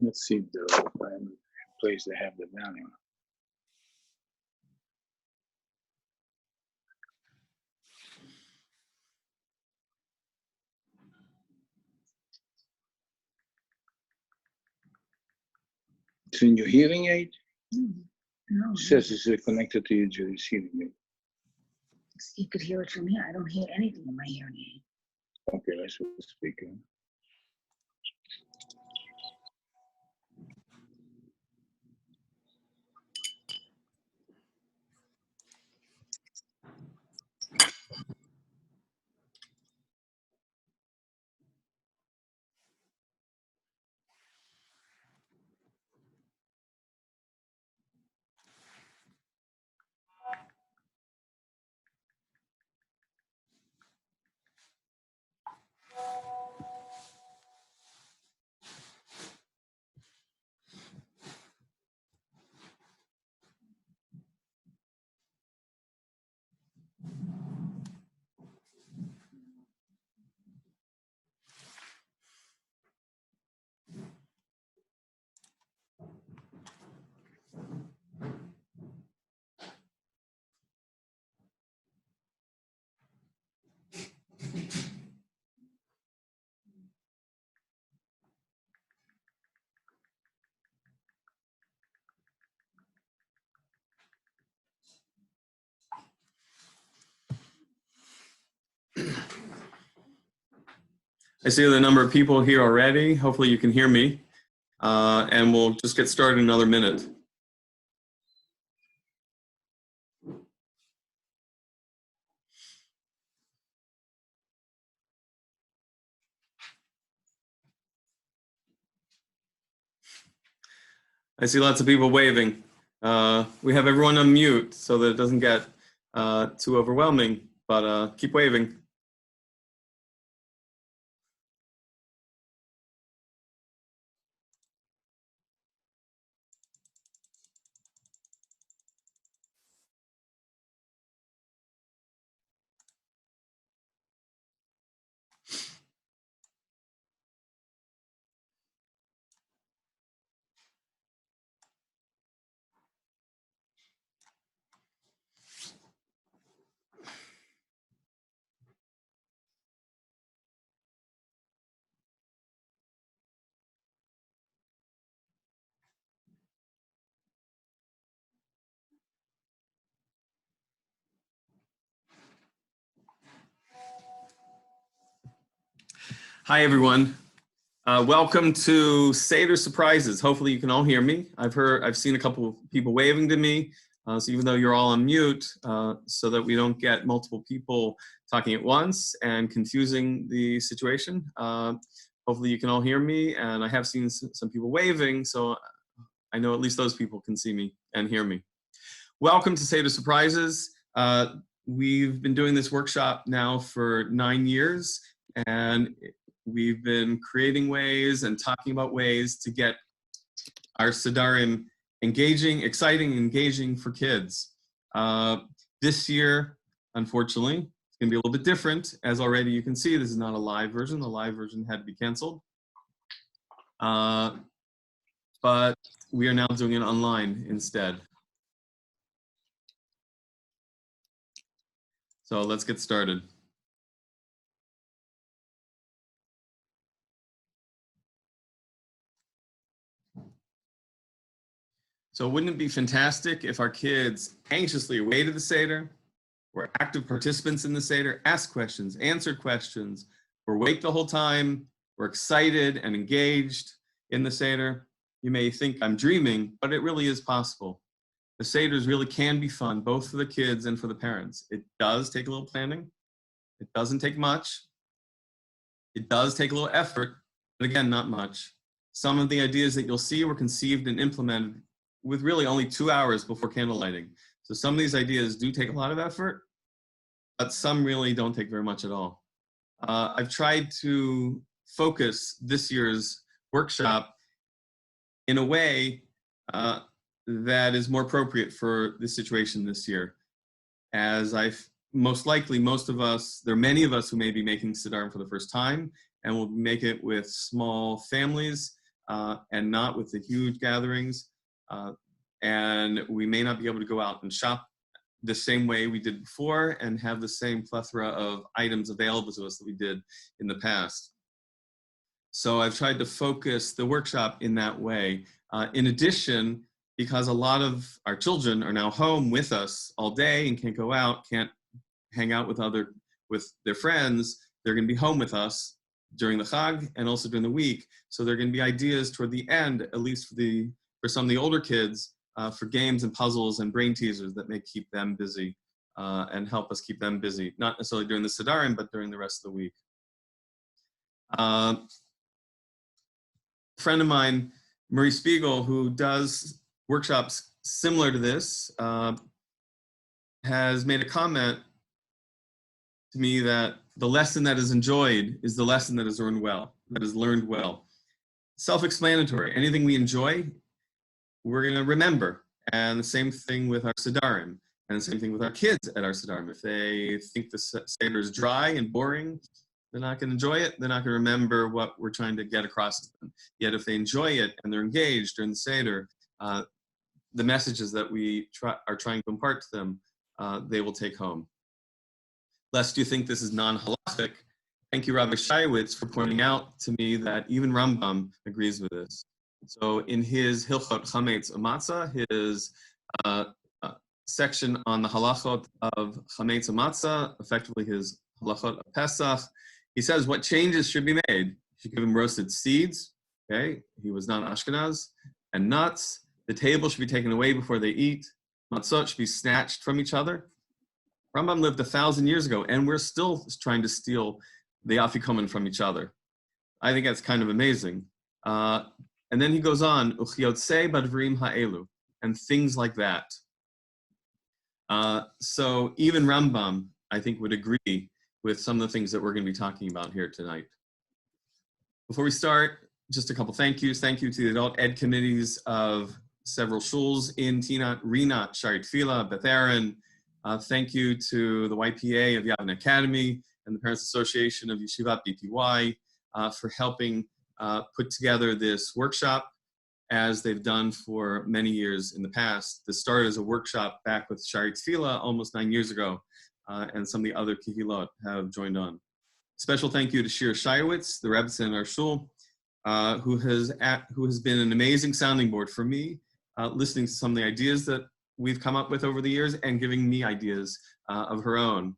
Let's see if they're open. Place they have the down. It's in your hearing aid? No. It says it's connected to your hearing aid. You could hear it from here. I don't hear anything in my hearing aid. Okay, let's put the speaker. I see the number of people here already. Hopefully you can hear me. And we'll just get started in another minute. I see lots of people waving. We have everyone on mute so that it doesn't get too overwhelming, but keep waving. Hi, everyone. Welcome to Seder Surprises. Hopefully you can all hear me. I've seen a couple of people waving to me. So even though you're all on mute, so that we don't get multiple people talking at once and confusing the situation. Hopefully you can all hear me, and I have seen some people waving, so I know at least those people can see me and hear me. Welcome to Seder Surprises. We've been doing this workshop now for 9 years, and we've been creating ways and talking about ways to get our Sedarim engaging, exciting, engaging for kids. This year, unfortunately, it's going to be a little bit different. As already you can see, this is not a live version. The live version had to be canceled. But we are now doing it online instead. So let's get started. So wouldn't it be fantastic if our kids anxiously awaited the Seder, were active participants in the Seder, asked questions, answered questions, were awake the whole time, were excited and engaged in the Seder? You may think I'm dreaming, but it really is possible. The Seders really can be fun, both for the kids and for the parents. It does take a little planning. It doesn't take much. It does take a little effort, but again, not much. Some of the ideas that you'll see were conceived and implemented with really only 2 hours before candle lighting. So some of these ideas do take a lot of effort, but some really don't take very much at all. I've tried to focus this year's workshop in a way that is more appropriate for the situation this year. As most likely, most of us, there are many of us who may be making Sedarim for the first time, and will make it with small families. and not with the huge gatherings. And we may not be able to go out and shop the same way we did before and have the same plethora of items available to us that we did in the past. So I've tried to focus the workshop in that way. In addition, because a lot of our children are now home with us all day and can't go out, can't hang out with their friends, they're going to be home with us during the Chag and also during the week. So there are going to be ideas toward the end, at least for some of the older kids, for games and puzzles and brain teasers that may keep them busy and help us keep them busy, not necessarily during the Sedarim, but during the rest of the week. A friend of mine, Marie Spiegel, who does workshops similar to this, has made a comment to me that the lesson that is enjoyed is the lesson that is learned well. Self-explanatory. Anything we enjoy, we're going to remember. And the same thing with our Sedarim. And the same thing with our kids at our Sedarim. If they think the Seder is dry and boring, they're not going to enjoy it. They're not going to remember what we're trying to get across to them. Yet if they enjoy it and they're engaged during the Seder, the messages that we are trying to impart to them, they will take home. Lest you think this is non-halachic, thank you, Rabbi Shaiwitz, for pointing out to me that even Rambam agrees with this. So in his Hilchot Chametz Matzah, his section on the halachot of Chametz Matzah, effectively his halachot of Pesach, he says what changes should be made. You should give him roasted seeds, okay? He was not Ashkenaz, and nuts. The table should be taken away before they eat. Matzot should be snatched from each other. Rambam lived 1,000 years ago, and we're still trying to steal the afikomen from each other. I think that's kind of amazing. And then he goes on, uchyotzei badvrim ha'elu, and things like that. So even Rambam, I think, would agree with some of the things that we're going to be talking about here tonight. Before we start, just a couple thank yous. Thank you to the adult ed committees of several shuls in Tinat, Rinat, Sharit Tefillah, Beth Aaron. Thank you to the YPA of Yavin Academy and the Parents Association of Yeshivat BPY for helping put together this workshop, as they've done for many years in the past. This started as a workshop back with Sharit Tefillah almost 9 years ago, and some of the other kihilot have joined on. Special thank you to Shira Shaiwitz, the Rebbe in our shul, who has been an amazing sounding board for me, listening to some of the ideas that we've come up with over the years and giving me ideas of her own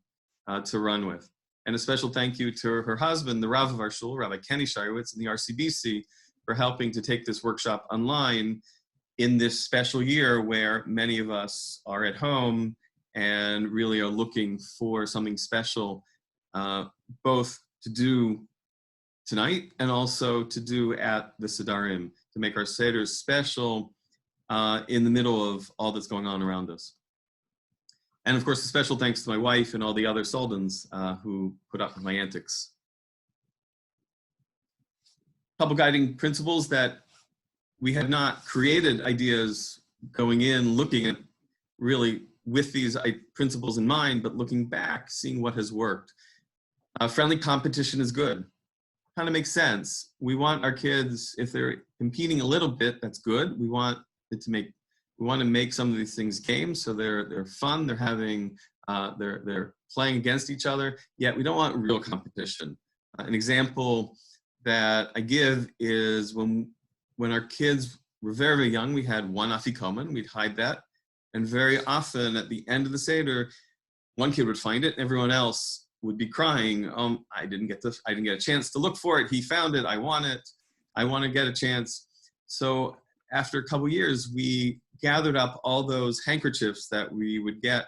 to run with. And a special thank you to her husband, the Rav of our shul, Rabbi Kenny Shirewitz, and the RCBC for helping to take this workshop online in this special year where many of us are at home and really are looking for something special, both to do tonight and also to do at the Sedarim, to make our Seders special in the middle of all that's going on around us. And of course, a special thanks to my wife and all the other Soldans who put up with my antics. Couple guiding principles that we had not created ideas going in, looking at really with these principles in mind, but looking back, seeing what has worked. Friendly competition is good. Kind of makes sense. We want our kids, if they're competing a little bit, that's good. We want to make some of these things games, so they're fun. They're having they're playing against each other. Yet we don't want real competition. An example that I give is when our kids were very, very young, we had one afikoman. We'd hide that, and very often at the end of the Seder, one kid would find it, and everyone else would be crying. I didn't get a chance to look for it. He found it. I want it. I want to get a chance. So after a couple years, we gathered up all those handkerchiefs that we would get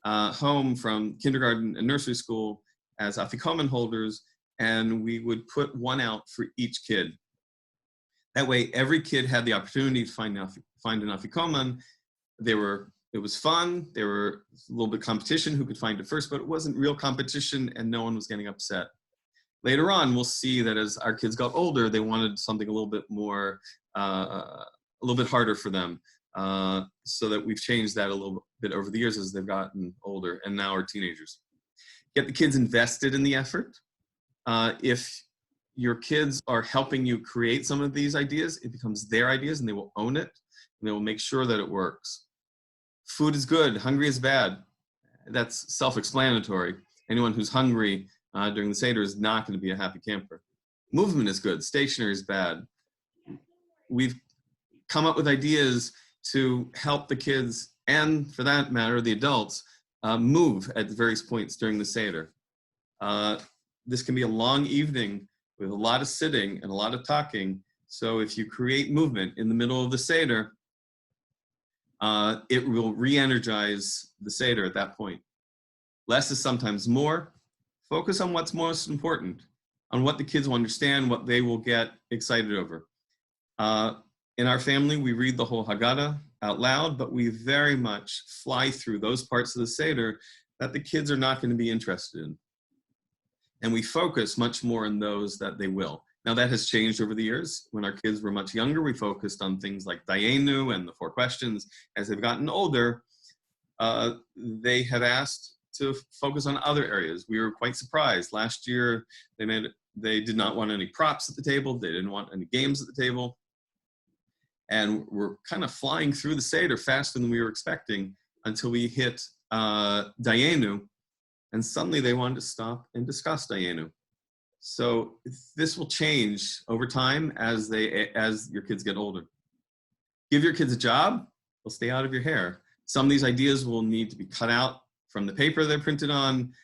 home from kindergarten and nursery school as afikoman holders, and we would put one out for each kid. That way, every kid had the opportunity to find an afikoman. It was fun. There were a little bit of competition who could find it first, but it wasn't real competition, and no one was getting upset. Later on, we'll see that as our kids got older, they wanted something a little bit more, a little bit harder for them. So that we've changed that a little bit over the years as they've gotten older and now are teenagers. Get the kids invested in the effort. If your kids are helping you create some of these ideas, it becomes their ideas and they will own it and they will make sure that it works. Food is good, hungry is bad. That's self-explanatory. Anyone who's hungry during the Seder is not going to be a happy camper. Movement is good, stationary is bad. We've come up with ideas to help the kids, and for that matter, the adults, move at various points during the Seder. This can be a long evening with a lot of sitting and a lot of talking. So if you create movement in the middle of the Seder, it will re-energize the Seder at that point. Less is sometimes more. Focus on what's most important, on what the kids will understand, what they will get excited over. In our family, we read the whole Haggadah out loud, but we very much fly through those parts of the Seder that the kids are not going to be interested in. And we focus much more on those that they will. Now that has changed over the years. When our kids were much younger, we focused on things like Dayenu and the 4 questions. As they've gotten older, they have asked to focus on other areas. We were quite surprised. Last year, they did not want any props at the table. They didn't want any games at the table. And we're kind of flying through the Seder faster than we were expecting until we hit Dayenu. And suddenly they wanted to stop and discuss Dayenu. So this will change over time as your kids get older. Give your kids a job, they'll stay out of your hair. Some of these ideas will need to be cut out from the paper they're printed on,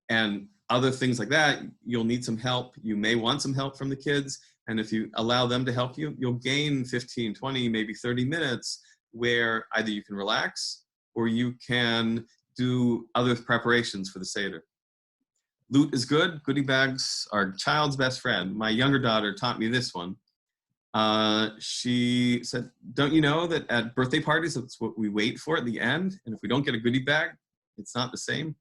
and other things like that. You'll need some help. You may want some help from the kids. And if you allow them to help you, you'll gain 15, 20, maybe 30 minutes where either you can relax or you can do other preparations for the Seder. Loot is good. Goodie bags are child's best friend. My younger daughter taught me this one. She said, don't you know that at birthday parties, that's what we wait for at the end? And if we don't get a goodie bag, it's not the same.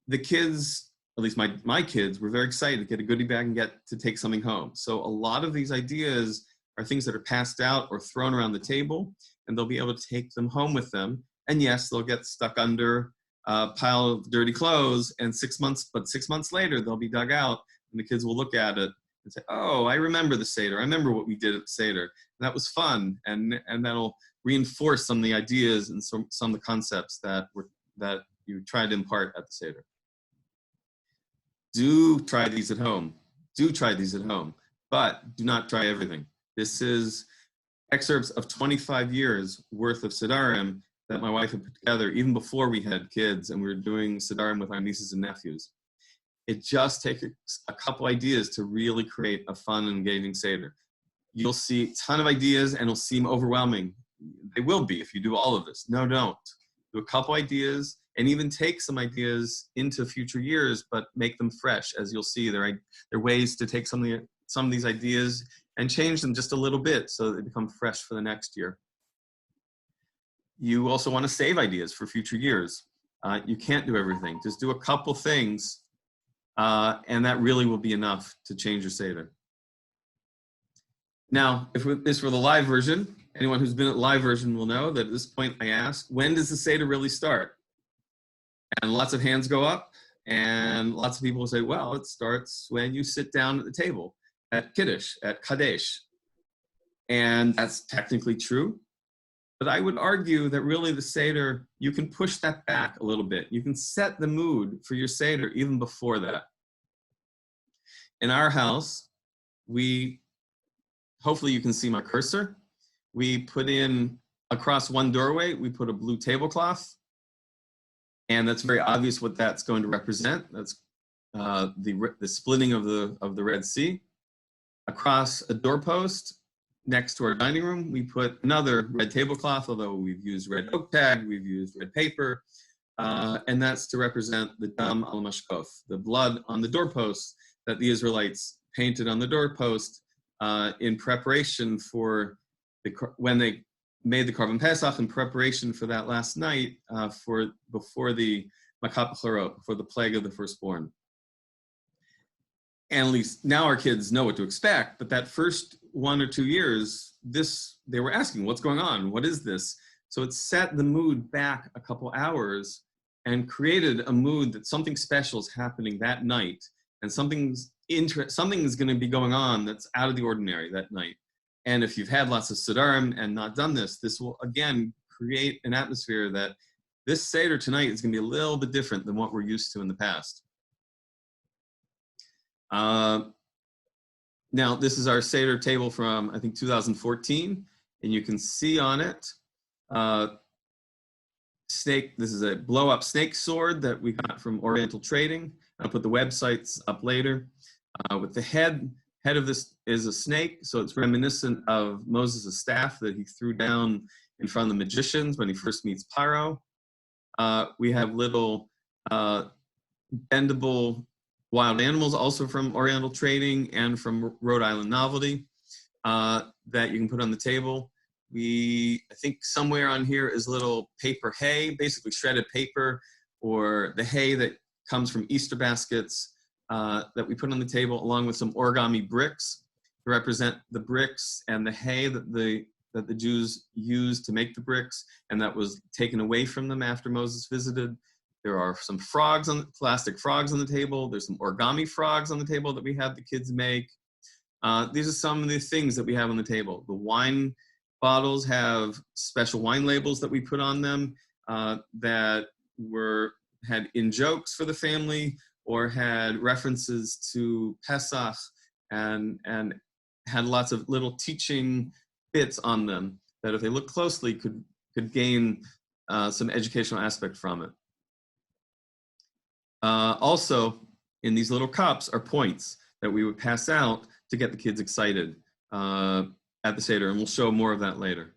The kids, at least my kids, were very excited to get a goodie bag and get to take something home. So a lot of these ideas are things that are passed out or thrown around the table, and they'll be able to take them home with them. And yes, they'll get stuck under a pile of dirty clothes, and 6 months later, they'll be dug out, and the kids will look at it and say, oh, I remember the Seder. I remember what we did at the Seder. And that was fun. And that'll reinforce some of the ideas and some of the concepts that you tried to impart at the Seder. Do try these at home. Do try these at home, but do not try everything. This is excerpts of 25 years worth of Sedarim that my wife had put together even before we had kids, and we were doing Sedarim with our nieces and nephews. It just takes a couple ideas to really create a fun and engaging Seder. You'll see a ton of ideas and it'll seem overwhelming. They will be if you do all of this. No, don't. Do a couple ideas and even take some ideas into future years, but make them fresh. As you'll see, there are ways to take some of these ideas and change them just a little bit so that they become fresh for the next year. You also want to save ideas for future years. You can't do everything. Just do a couple things, and that really will be enough to change your Seder. Now, if this were the live version, anyone who's been at live version will know that at this point I ask, when does the Seder really start? And lots of hands go up, and lots of people will say, well, it starts when you sit down at the table, at Kiddush, at Kadesh. And that's technically true. But I would argue that really the Seder, you can push that back a little bit. You can set the mood for your Seder even before that. In our house, hopefully you can see my cursor. We put in, across one doorway, we put a blue tablecloth. And that's very obvious what that's going to represent. That's the splitting of the Red Sea. Across a doorpost, next to our dining room, we put another red tablecloth, although we've used red oak tag, we've used red paper, and that's to represent the dam al mashkof, the blood on the doorpost that the Israelites painted on the doorpost in preparation for when they made the Korban Pesach, in preparation for that last night before the Makat B'chorot, before the plague of the firstborn. And at least now our kids know what to expect, but that first 1 or 2 years, they were asking, what's going on? What is this? So it set the mood back a couple hours and created a mood that something special is happening that night. and something's going to be going on that's out of the ordinary that night. And if you've had lots of Sedarim and not done this, this will again create an atmosphere that this Seder tonight is going to be a little bit different than what we're used to in the past. Now, this is our Seder table from, I think, 2014, and you can see on it, this is a blow-up snake sword that we got from Oriental Trading. I'll put the websites up later. With the head of this is a snake, so it's reminiscent of Moses' staff that he threw down in front of the magicians when he first meets Paro. We have little bendable wild animals, also from Oriental Trading and from Rhode Island Novelty, that you can put on the table. I think somewhere on here is little paper hay, basically shredded paper, or the hay that comes from Easter baskets that we put on the table, along with some origami bricks to represent the bricks and the hay that the Jews used to make the bricks, and that was taken away from them after Moses visited. There are some plastic frogs on the table. There's some origami frogs on the table that we have the kids make. These are some of the things that we have on the table. The wine bottles have special wine labels that we put on them that had in-jokes for the family, or had references to Pesach, and had lots of little teaching bits on them that, if they look closely, could gain some educational aspect from it. Also, in these little cups are points that we would pass out to get the kids excited at the Seder, and we'll show more of that later.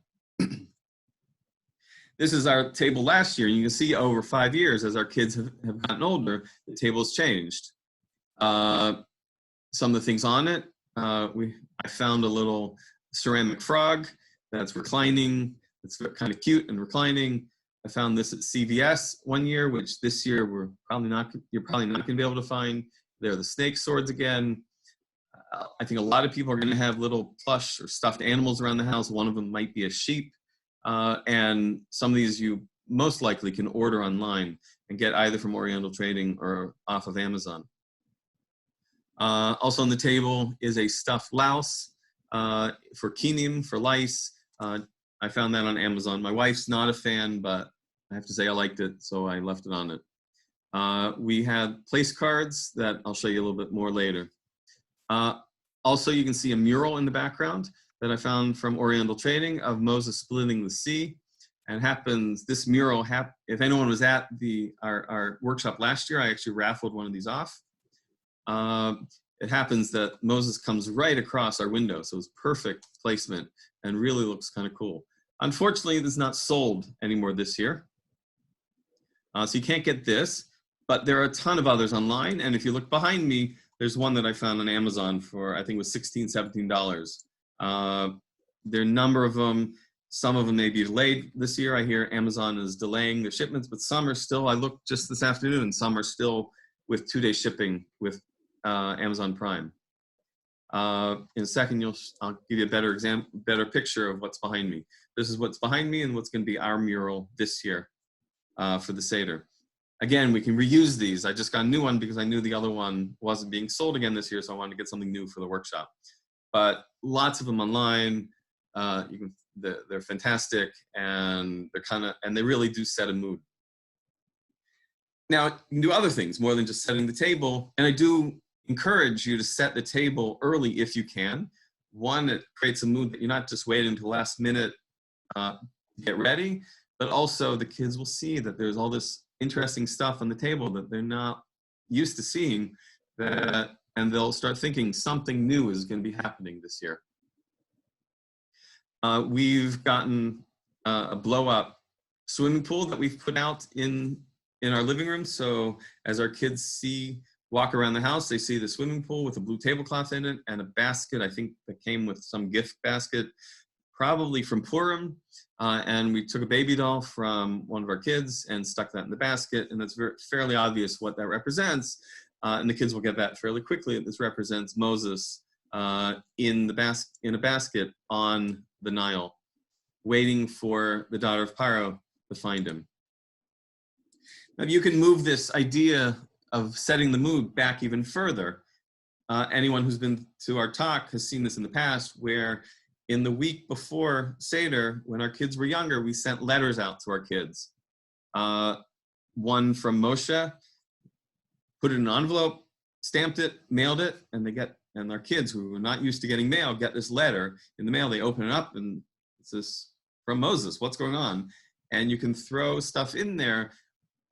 This is our table last year, and you can see over 5 years, as our kids have gotten older, the table's changed. Some of the things on it, I found a little ceramic frog that's reclining. It's kind of cute and reclining. I found this at CVS one year, which this year you're probably not going to be able to find. They're the snake swords again. I think a lot of people are going to have little plush or stuffed animals around the house. One of them might be a sheep. And some of these you most likely can order online and get either from Oriental Trading or off of Amazon. Also on the table is a stuffed louse for kinim, for lice. I found that on Amazon. My wife's not a fan, but I have to say I liked it, so I left it on it. We have place cards that I'll show you a little bit more later. Also, you can see a mural in the background that I found from Oriental Trading of Moses splitting the sea. And this mural, if anyone was at our workshop last year, I actually raffled one of these off. It happens that Moses comes right across our window, so it's perfect placement and really looks kind of cool. Unfortunately, this is not sold anymore this year. So you can't get this, but there are a ton of others online. And if you look behind me, there's one that I found on Amazon for, I think it was $16, $17. There are a number of them. Some of them may be delayed this year. I hear Amazon is delaying their shipments, but some are still, I looked just this afternoon, some are still with 2-day shipping with Amazon Prime. In a second, I'll give you a better picture of what's behind me. This is what's behind me and what's going to be our mural this year for the Seder. Again, we can reuse these. I just got a new one because I knew the other one wasn't being sold again this year, so I wanted to get something new for the workshop. But lots of them online. They're fantastic, and they really do set a mood. Now, you can do other things more than just setting the table, and I do encourage you to set the table early if you can. One, it creates a mood that you're not just waiting until the last minute to get ready, but also the kids will see that there's all this interesting stuff on the table that they're not used to seeing, and they'll start thinking something new is going to be happening this year. We've gotten a blow-up swimming pool that we've put out in our living room. So as our kids walk around the house, they see the swimming pool with a blue tablecloth in it and a basket, I think that came with some gift basket, probably from Purim. And we took a baby doll from one of our kids and stuck that in the basket. And that's fairly obvious what that represents. And the kids will get that fairly quickly. This represents Moses in a basket on the Nile, waiting for the daughter of Paro to find him. Now, you can move this idea of setting the mood back even further. Anyone who's been to our talk has seen this in the past, where in the week before Seder, when our kids were younger, we sent letters out to our kids. One from Moshe, put it in an envelope, stamped it, mailed it, and our kids who were not used to getting mail get this letter in the mail. They open it up and it's this from Moses. What's going on? And you can throw stuff in there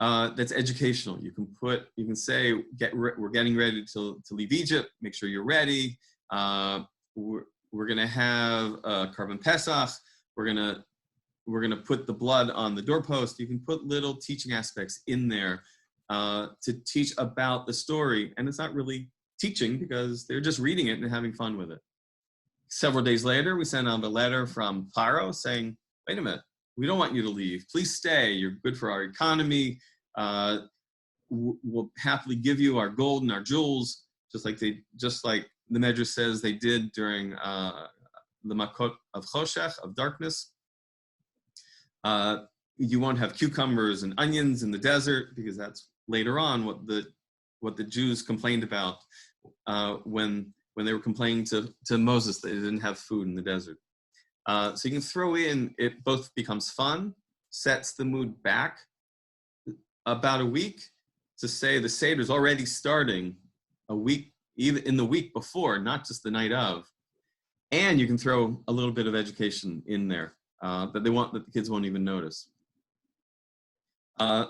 that's educational. You can say, we're getting ready to leave Egypt. Make sure you're ready. We're gonna have a Karban Pesach. We're gonna put the blood on the doorpost. You can put little teaching aspects in there to teach about the story, and it's not really teaching because they're just reading it and having fun with it. Several days later, we sent out a letter from Pharaoh saying, wait a minute, we don't want you to leave. Please stay. You're good for our economy. We'll happily give you our gold and our jewels, just like the Medrash says they did during the Makot of Choshech, of darkness. You won't have cucumbers and onions in the desert, because that's later on what the Jews complained about when they were complaining to Moses that they didn't have food in the desert. So you can throw in, it both becomes fun, sets the mood back about a week, to say the Seder is already starting a week, even in the week before, not just the night of. And you can throw a little bit of education in there that the kids won't even notice.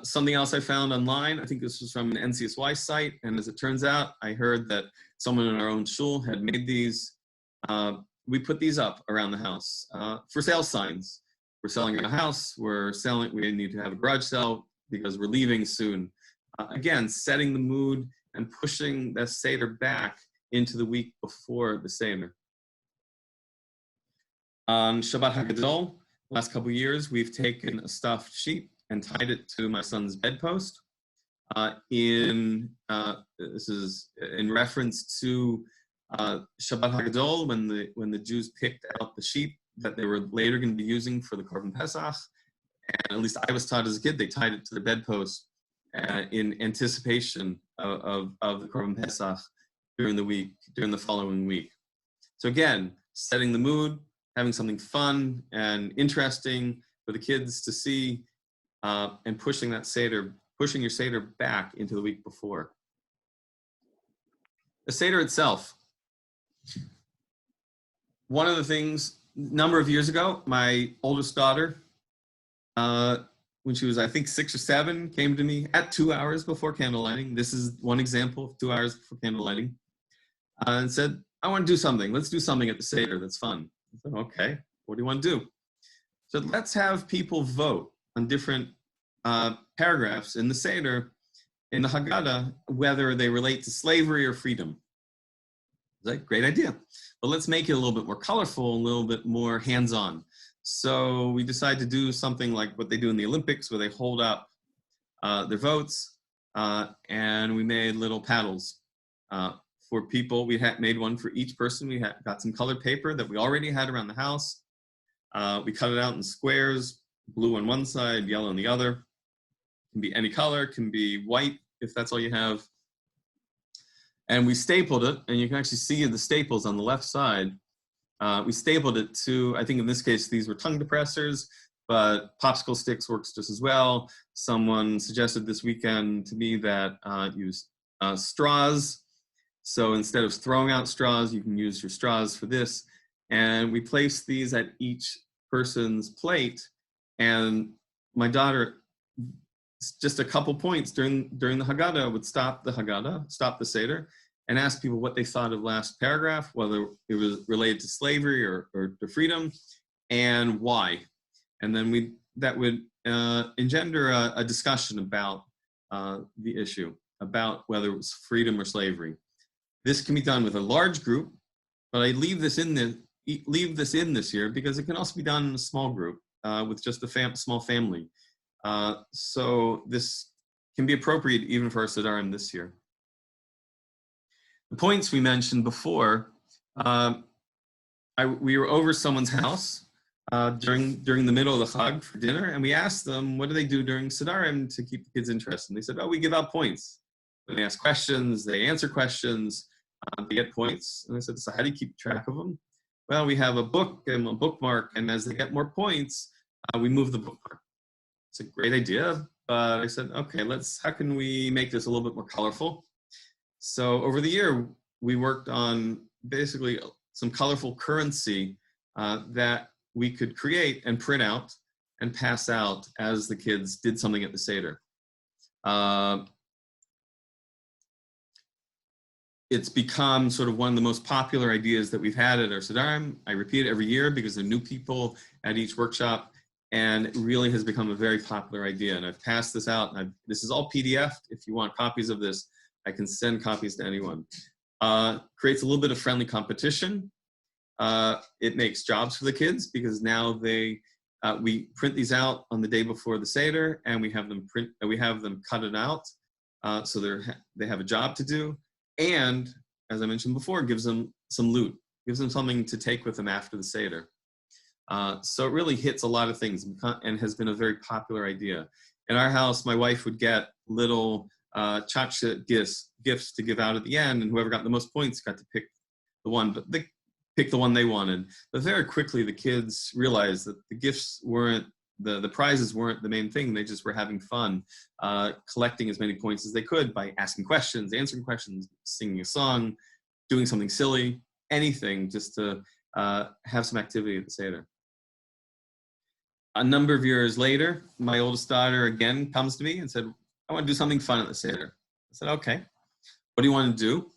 Something else I found online, I think this was from an NCSY site, and as it turns out, I heard that someone in our own shul had made these. We put these up around the house for sale signs. We're selling our house, we need to have a garage sale because we're leaving soon. Again, setting the mood and pushing the Seder back into the week before the Seder. On Shabbat HaGadol, the last couple of years, we've taken a stuffed sheep and tied it to my son's bedpost. This is in reference to Shabbat HaGadol, when the Jews picked out the sheep that they were later going to be using for the Korban Pesach. And at least I was taught as a kid, they tied it to the bedpost in anticipation of the Korban Pesach during the following week. So again, setting the mood, having something fun and interesting for the kids to see, and pushing your Seder back into the week before. The Seder itself. One of the things, a number of years ago, my oldest daughter, when she was, I think, 6 or 7, came to me at 2 hours before candle lighting. This is one example of 2 hours before candle lighting, and said, I want to do something. Let's do something at the Seder that's fun. I said, okay, what do you want to do? So let's have people vote on different paragraphs in the Seder, in the Haggadah, whether they relate to slavery or freedom. It's like, great idea. But let's make it a little bit more colorful, a little bit more hands-on. So we decided to do something like what they do in the Olympics, where they hold up their votes, and we made little paddles for people. We had made one for each person. We got some colored paper that we already had around the house. We cut it out in squares, blue on one side, yellow on the other. It can be any color, it can be white if that's all you have. And we stapled it, and you can actually see the staples on the left side. We stapled it to, I think in this case, these were tongue depressors, but popsicle sticks works just as well. Someone suggested this weekend to me that use straws. So instead of throwing out straws, you can use your straws for this. And we placed these at each person's plate. And my daughter, just a couple points during the Haggadah, would stop the Seder, and ask people what they thought of last paragraph, whether it was related to slavery or to freedom, and why. And then that would engender a discussion about the issue, about whether it was freedom or slavery. This can be done with a large group, but I leave this in this year because it can also be done in a small group with just a small family. So this can be appropriate even for our Sedarim this year. The points we mentioned before, we were over someone's house during the middle of the Chag for dinner, and we asked them, what do they do during Sedarim to keep the kids interested? And they said, oh, we give out points. when they ask questions, they answer questions, they get points. And I said, so how do you keep track of them? Well, we have a book and a bookmark, and as they get more points, we move the bookmark. It's a great idea, but I said, okay, how can we make this a little bit more colorful? So over the year, we worked on basically some colorful currency that we could create and print out and pass out as the kids did something at the Seder. It's become sort of one of the most popular ideas that we've had at our Sedarim. I repeat it every year because there are new people at each workshop, and it really has become a very popular idea. And I've passed this out. This is all PDF. If you want copies of this, I can send copies to anyone. Creates a little bit of friendly competition. It makes jobs for the kids because now we print these out on the day before the Seder, and we have them cut it out, so they have a job to do. And as I mentioned before, gives them some loot, gives them something to take with them after the Seder. So it really hits a lot of things and has been a very popular idea. In our house, my wife would get little tchotchke gifts to give out at the end, and whoever got the most points got to pick the one, but they picked the one they wanted. But very quickly, the kids realized that the gifts weren't, the prizes weren't the main thing. They just were having fun, collecting as many points as they could by asking questions, answering questions, singing a song, doing something silly, anything just to have some activity at the Seder. A number of years later, my oldest daughter again comes to me and said, I want to do something fun at the Seder. I said, okay, what do you want to do?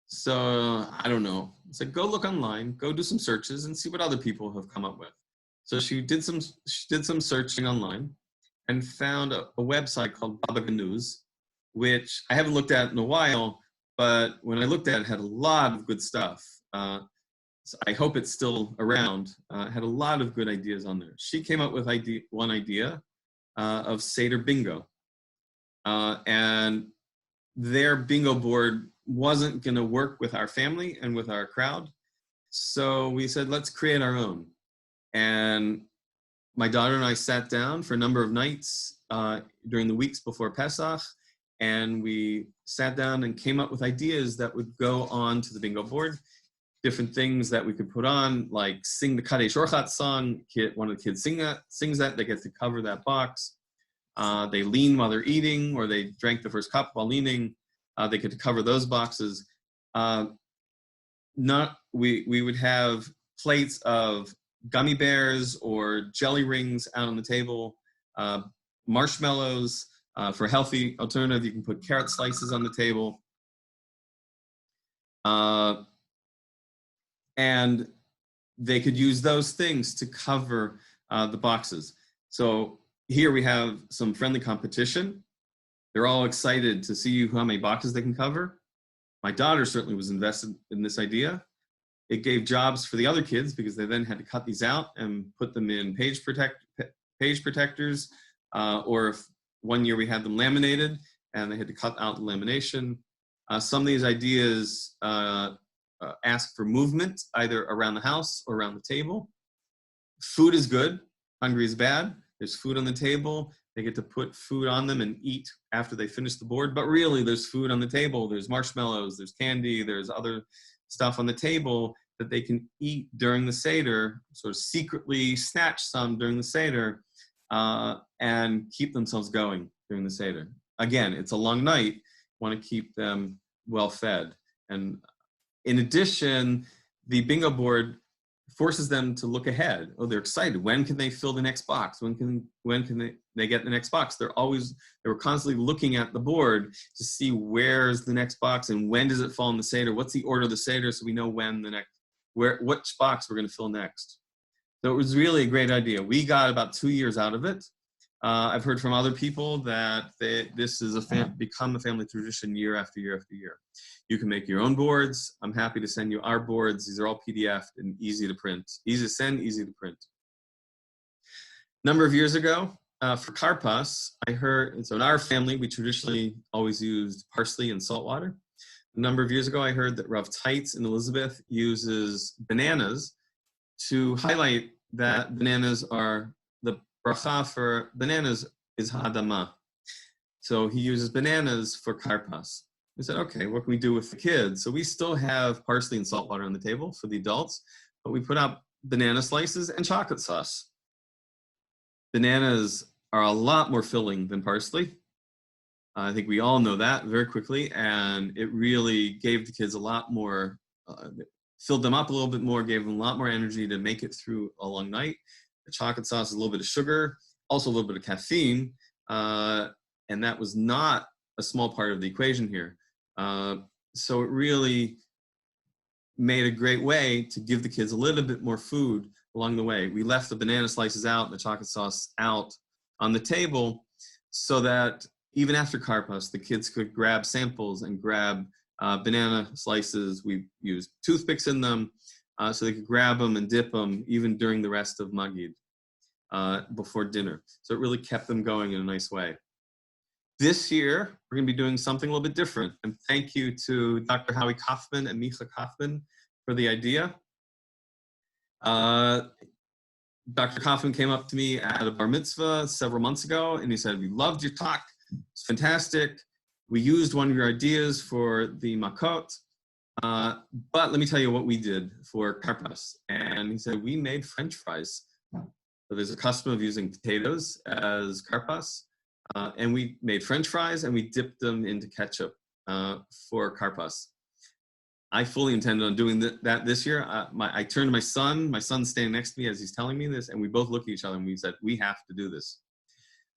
So I don't know. I said, go look online, go do some searches and see what other people have come up with. So she did some searching online and found a website called Baba Ganuz, which I haven't looked at in a while, but when I looked at it, it had a lot of good stuff. So I hope it's still around. Had a lot of good ideas on there. She came up with one idea of Seder bingo. And their bingo board wasn't going to work with our family and with our crowd. So we said, let's create our own. And my daughter and I sat down for a number of nights during the weeks before Pesach, and we sat down and came up with ideas that would go on to the bingo board. Different things that we could put on, like sing the Kadesh Orchat song. One of the kids sings that, they get to cover that box. They lean while they're eating, or they drank the first cup while leaning. They get to cover those boxes. We would have plates of gummy bears or jelly rings out on the table, marshmallows. For a healthy alternative, you can put carrot slices on the table. And they could use those things to cover the boxes. So here we have some friendly competition. They're all excited to see how many boxes they can cover. My daughter certainly was invested in this idea. It gave jobs for the other kids because they then had to cut these out and put them in page protectors. Or if one year we had them laminated and they had to cut out the lamination. Some of these ideas ask for movement, either around the house or around the table. Food is good, hungry is bad. There's food on the table. They get to put food on them and eat after they finish the board. But really, there's food on the table. There's marshmallows, there's candy, there's other stuff on the table that they can eat during the Seder, sort of secretly snatch some during the Seder, and keep themselves going during the Seder. Again, it's a long night. Want to keep them well fed. And in addition, the bingo board forces them to look ahead. Oh, they're excited. When can they fill the next box? When can they get the next box? They were constantly looking at the board to see where's the next box and when does it fall in the Seder? What's the order of the Seder, so we know when which box we're going to fill next. So it was really a great idea. We got about 2 years out of it. I've heard from other people that this is become a family tradition year after year after year. You can make your own boards. I'm happy to send you our boards. These are all PDF and easy to print. Easy to send, easy to print. A number of years ago, for Karpas, I heard, so in our family, we traditionally always used parsley and salt water. A number of years ago, I heard that Rav Teitz in Elizabeth uses bananas to highlight that bananas are, the bracha for bananas is ha'adama. So he uses bananas for karpas. We said, okay, what can we do with the kids? So we still have parsley and salt water on the table for the adults, but we put out banana slices and chocolate sauce. Bananas are a lot more filling than parsley. I think we all know that very quickly, and it really gave the kids a lot more, filled them up a little bit more, gave them a lot more energy to make it through a long night. The chocolate sauce is a little bit of sugar, also a little bit of caffeine, and that was not a small part of the equation here. So it really made a great way to give the kids a little bit more food along the way. We left the banana slices out and the chocolate sauce out on the table so that even after karpas, the kids could grab samples and grab banana slices. We used toothpicks in them so they could grab them and dip them even during the rest of Magid before dinner. So it really kept them going in a nice way. This year, we're going to be doing something a little bit different. And thank you to Dr. Howie Kaufman and Micha Kaufman for the idea. Dr. Kaufman came up to me at a bar mitzvah several months ago, and he said, we loved your talk. It's fantastic. We used one of your ideas for the makot, but let me tell you what we did for karpas. And he said, we made French fries. So there's a custom of using potatoes as karpas. And we made French fries and we dipped them into ketchup for karpas. I fully intended on doing that this year. I turned to my son's standing next to me as he's telling me this, and we both looked at each other and we said, we have to do this.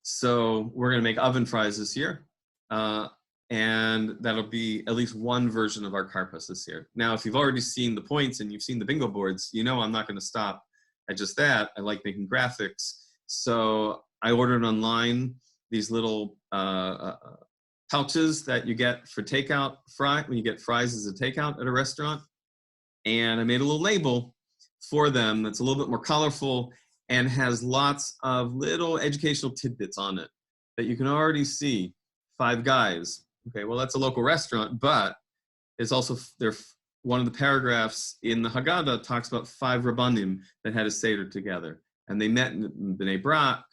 So we're gonna make oven fries this year. And that'll be at least one version of our karpas this year. Now, if you've already seen the points and you've seen the bingo boards, you know I'm not gonna stop at just that. I like making graphics. So I ordered online these little pouches that you get for takeout when you get fries as a takeout at a restaurant. And I made a little label for them that's a little bit more colorful and has lots of little educational tidbits on it that you can already see. Five Guys. Okay, well, that's a local restaurant, but it's also one of the paragraphs in the Haggadah talks about 5 Rabbanim that had a Seder together. And they met in Bnei Brak.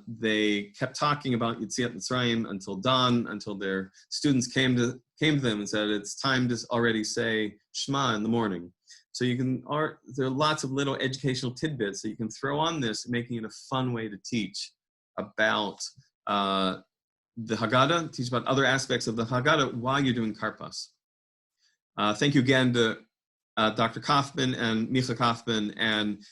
They kept talking about Yetziat Mitzrayim until dawn, until their students came to them and said, it's time to already say Shema in the morning. So there are lots of little educational tidbits that you can throw on this, making it a fun way to teach about the Haggadah, teach about other aspects of the Haggadah while you're doing karpas. Thank you again to Dr. Kaufman and Micha Kaufman, and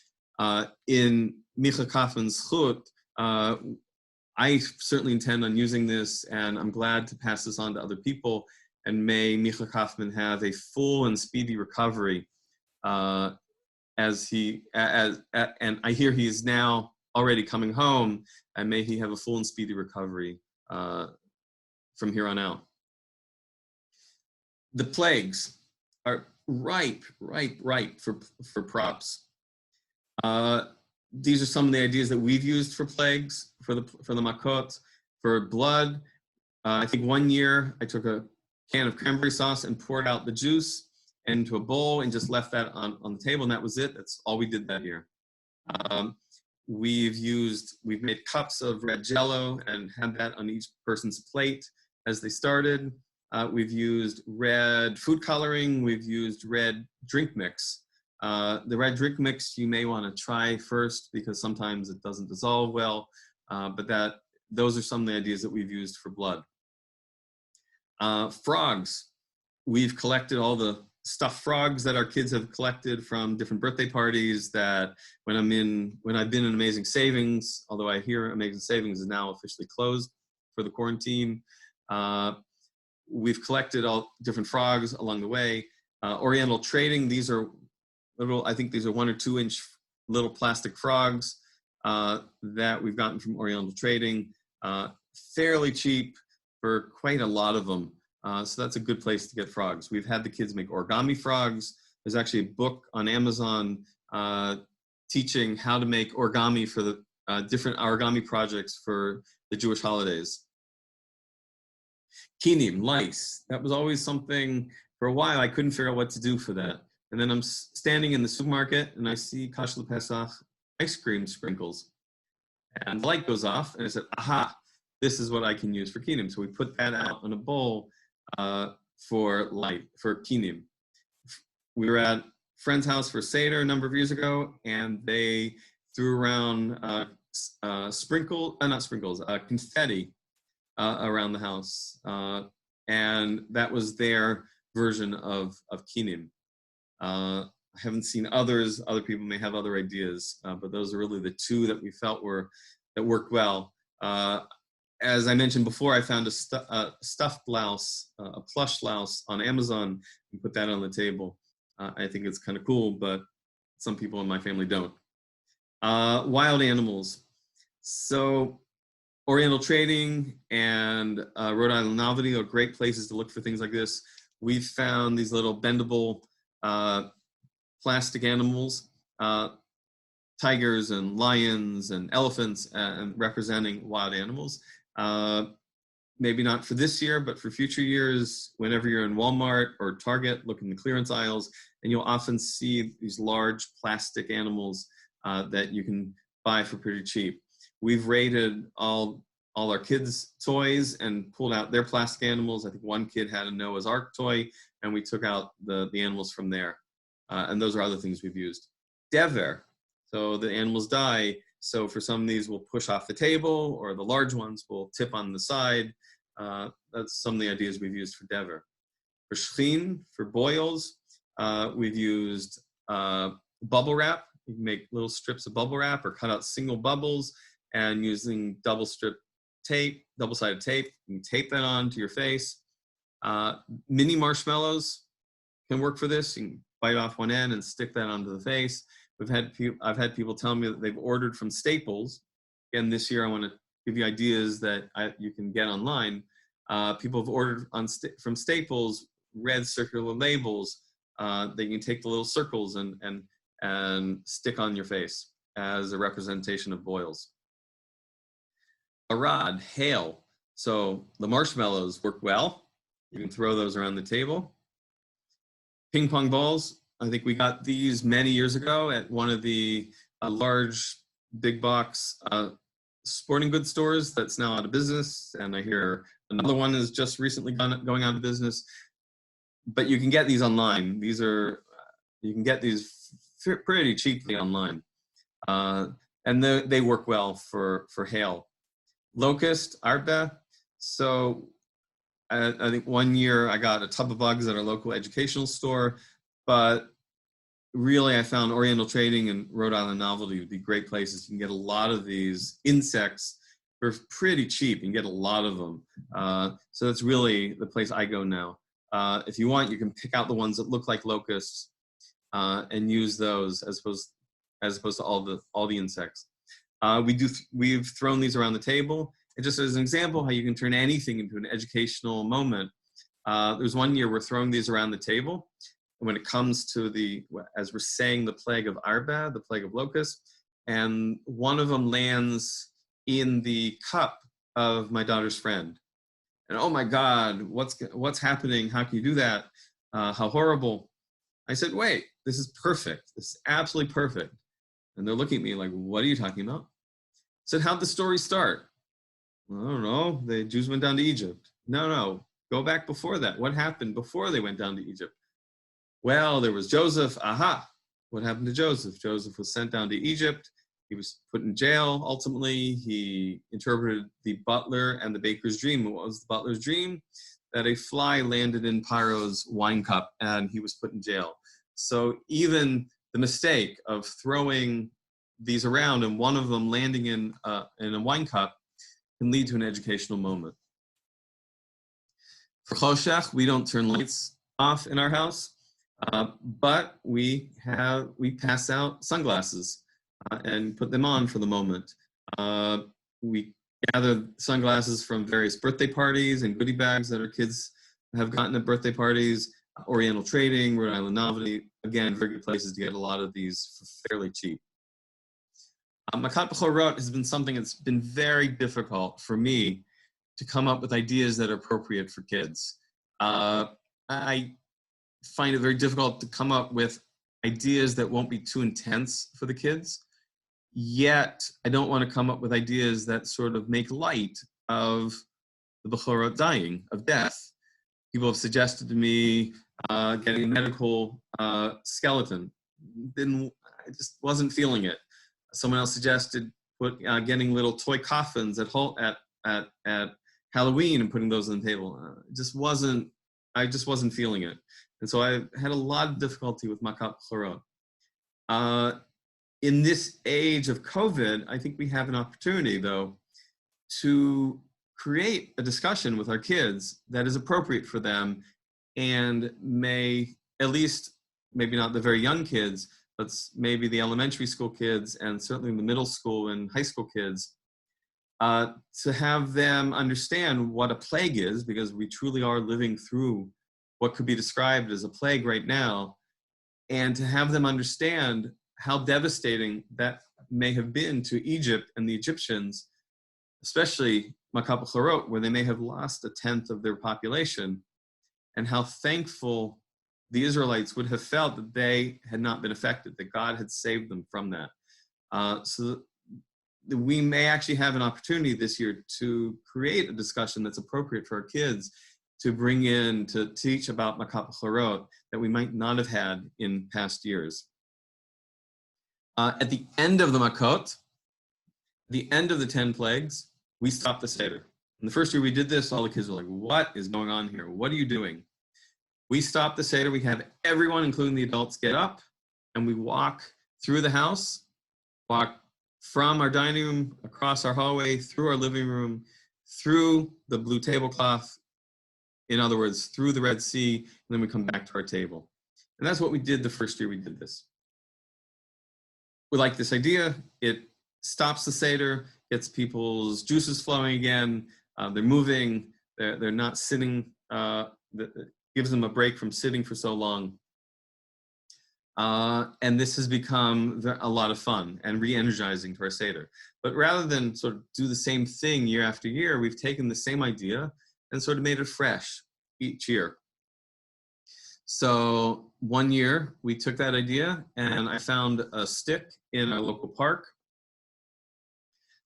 in Micha Kaufman's chut, I certainly intend on using this, and I'm glad to pass this on to other people, and may Micha Kaufman have a full and speedy recovery and I hear he is now already coming home, and may he have a full and speedy recovery from here on out. The plagues are ripe for props. These are some of the ideas that we've used for plagues, for the makot, for blood. I think one year I took a can of cranberry sauce and poured out the juice into a bowl and just left that on the table, and that was it. That's all we did that year. We've made cups of red Jello and had that on each person's plate as they started. We've used red food coloring. We've used red drink mix. The red drink mix you may want to try first because sometimes it doesn't dissolve well, but those are some of the ideas that we've used for blood. Frogs. We've collected all the stuffed frogs that our kids have collected from different birthday parties that when I've been in Amazing Savings, although I hear Amazing Savings is now officially closed for the quarantine, we've collected all different frogs along the way. Oriental trading, these are I think these are 1 or 2 inch little plastic frogs that we've gotten from Oriental Trading, fairly cheap for quite a lot of them. So that's a good place to get frogs. We've had the kids make origami frogs. There's actually a book on Amazon teaching how to make origami for the different origami projects for the Jewish holidays. Kinim, lice. That was always something, for a while I couldn't figure out what to do for that. And then I'm standing in the supermarket and I see Kash Pesach ice cream sprinkles. And the light goes off and I said, aha, this is what I can use for kinim. So we put that out in a bowl for kinim. We were at a friend's house for Seder a number of years ago, and they threw around confetti around the house. And that was their version of kinim. I haven't seen others. Other people may have other ideas, but those are really the two that we felt that worked well. As I mentioned before, I found a stuffed blouse, a plush blouse on Amazon, and put that on the table. I think it's kind of cool, but some people in my family don't. Wild animals. So Oriental Trading and Rhode Island Novelty are great places to look for things like this. We've found these little bendable plastic animals, tigers and lions and elephants, and representing wild animals. Maybe not for this year, but for future years, whenever you're in Walmart or Target, look in the clearance aisles, and you'll often see these large plastic animals that you can buy for pretty cheap. We've rated all our kids' toys and pulled out their plastic animals. I think one kid had a Noah's Ark toy, and we took out the animals from there. And those are other things we've used. Dever, so the animals die. So for some of these, we'll push off the table, or the large ones will tip on the side. That's some of the ideas we've used for Dever. For Shchin, for boils, we've used bubble wrap. You can make little strips of bubble wrap or cut out single bubbles, and using double-sided tape, you can tape that onto your face. Mini marshmallows can work for this. You can bite off one end and stick that onto the face. I've had people tell me that they've ordered from Staples. Again, this year I want to give you ideas that you can get online. People have ordered from Staples red circular labels that you can take the little circles and stick on your face as a representation of boils. A rod, hail. So the marshmallows work well. You can throw those around the table. Ping pong balls. I think we got these many years ago at one of the large big box sporting goods stores that's now out of business. And I hear another one is just recently going out of business. But you can get these online. You can get these pretty cheaply online. And they work well for hail. Locust, arba. So I think one year I got a tub of bugs at our local educational store, but really I found Oriental Trading and Rhode Island Novelty would be great places. You can get a lot of these insects for pretty cheap. You can get a lot of them. So that's really the place I go now. If you want, you can pick out the ones that look like locusts and use those as opposed to all the insects. We've thrown these around the table. And just as an example, how you can turn anything into an educational moment. There was one year we're throwing these around the table. And when it comes to as we're saying, the plague of Arba, the plague of locusts, and one of them lands in the cup of my daughter's friend. And oh my God, what's happening? How can you do that? How horrible. I said, wait, this is perfect. This is absolutely perfect. And they're looking at me like, what are you talking about? I said, how'd the story start? Well, I don't know. The Jews went down to Egypt. No, go back before that. What happened before they went down to Egypt? Well, there was Joseph. Aha. What happened to Joseph? Joseph was sent down to Egypt. He was put in jail. Ultimately, he interpreted the butler and the baker's dream. What was the butler's dream? That a fly landed in Paro's wine cup and he was put in jail. So even the mistake of throwing these around and one of them landing in a wine cup can lead to an educational moment. For Choshech, we don't turn lights off in our house, but we pass out sunglasses and put them on for the moment. We gather sunglasses from various birthday parties and goodie bags that our kids have gotten at birthday parties. Oriental Trading, Rhode Island Novelty, again, very good places to get a lot of these for fairly cheap. Makat B'chorot has been something that's been very difficult for me to come up with ideas that are appropriate for kids. I find it very difficult to come up with ideas that won't be too intense for the kids. Yet, I don't want to come up with ideas that sort of make light of the Bechorot dying, of death. People have suggested to me getting a medical skeleton. I just wasn't feeling it. Someone else suggested getting little toy coffins at Halloween and putting those on the table. I just wasn't feeling it. And so I had a lot of difficulty with Makat Bechorot. In this age of COVID, I think we have an opportunity, though, to create a discussion with our kids that is appropriate for them and may, at least, maybe not the very young kids, but maybe the elementary school kids and certainly the middle school and high school kids, to have them understand what a plague is, because we truly are living through what could be described as a plague right now, and to have them understand how devastating that may have been to Egypt and the Egyptians, especially Makat Bechorot, where they may have lost 1/10 of their population, and how thankful the Israelites would have felt that they had not been affected, that God had saved them from that. So we may actually have an opportunity this year to create a discussion that's appropriate for our kids to bring in, to teach about Makat Bechorot that we might not have had in past years. At the end of the Makot, the end of the 10 plagues, we stopped the Seder. And the first year we did this, all the kids were like, what is going on here? What are you doing? We stopped the Seder. We have everyone, including the adults, get up, and we walk through the house, walk from our dining room, across our hallway, through our living room, through the blue tablecloth, in other words, through the Red Sea, and then we come back to our table. And that's what we did the first year we did this. We like this idea. It stops the Seder, gets people's juices flowing again. They're moving. They're not sitting. Gives them a break from sitting for so long. And this has become a lot of fun and re-energizing to our Seder. But rather than sort of do the same thing year after year, we've taken the same idea and sort of made it fresh each year. So one year we took that idea and I found a stick in our local park.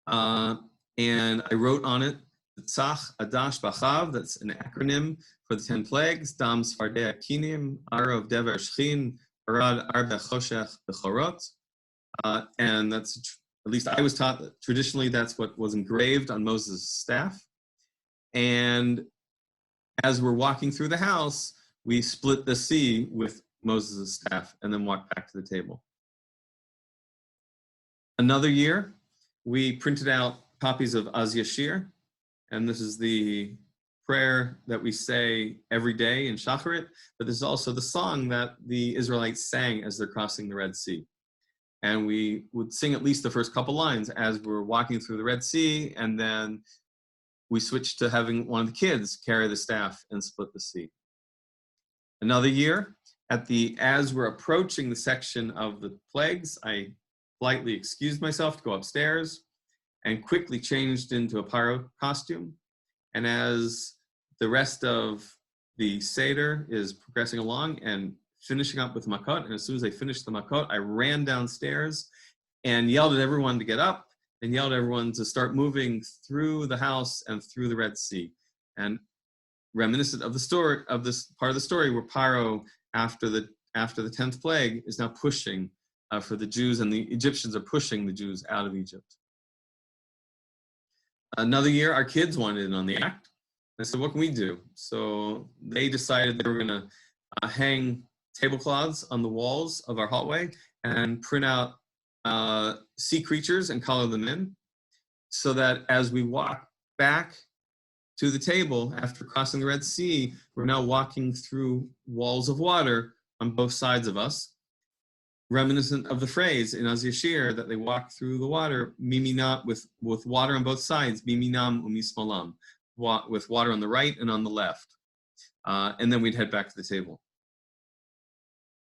And I wrote on it, Tzach Adash Bachav, that's an acronym for the 10 plagues, Dam Sfardei Akinim, Arav Dever Shchin, Arad Arbe Choshech Bechorot. And that's, at least I was taught that traditionally that's what was engraved on Moses' staff. And as we're walking through the house, we split the sea with Moses' staff and then walked back to the table. Another year, we printed out copies of Az Yashir, and this is the prayer that we say every day in Shacharit, but this is also the song that the Israelites sang as they're crossing the Red Sea. And we would sing at least the first couple lines as we're walking through the Red Sea, and then we switched to having one of the kids carry the staff and split the sea. Another year, as we're approaching the section of the plagues, I politely excused myself to go upstairs and quickly changed into a pyro costume. And as the rest of the Seder is progressing along and finishing up with Makot, and as soon as I finished the Makot, I ran downstairs and yelled at everyone to get up and yelled at everyone to start moving through the house and through the Red Sea. And reminiscent of the story, of this part of the story where Paro, after the 10th plague, is now pushing for the Jews, and the Egyptians are pushing the Jews out of Egypt. Another year, our kids wanted in on the act. I said, what can we do? So they decided they were going to hang tablecloths on the walls of our hallway and print out sea creatures and color them in, so that as we walk back to the table after crossing the Red Sea, we're now walking through walls of water on both sides of us, reminiscent of the phrase in Az Yashir that they walk through the water, mimina, with water on both sides, miminam umismalam, with water on the right and on the left. And then we'd head back to the table.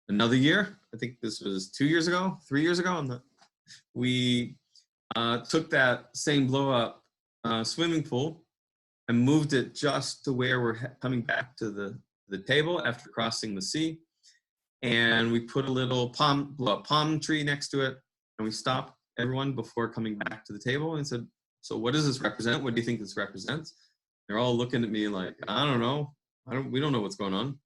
Another year, I think this was 3 years ago, we took that same blow-up swimming pool and moved it just to where we're coming back to the table after crossing the sea. And we put a little palm tree next to it, and we stopped everyone before coming back to the table and said, so what does this represent? What do you think this represents? They're all looking at me like, I don't know. We don't know what's going on.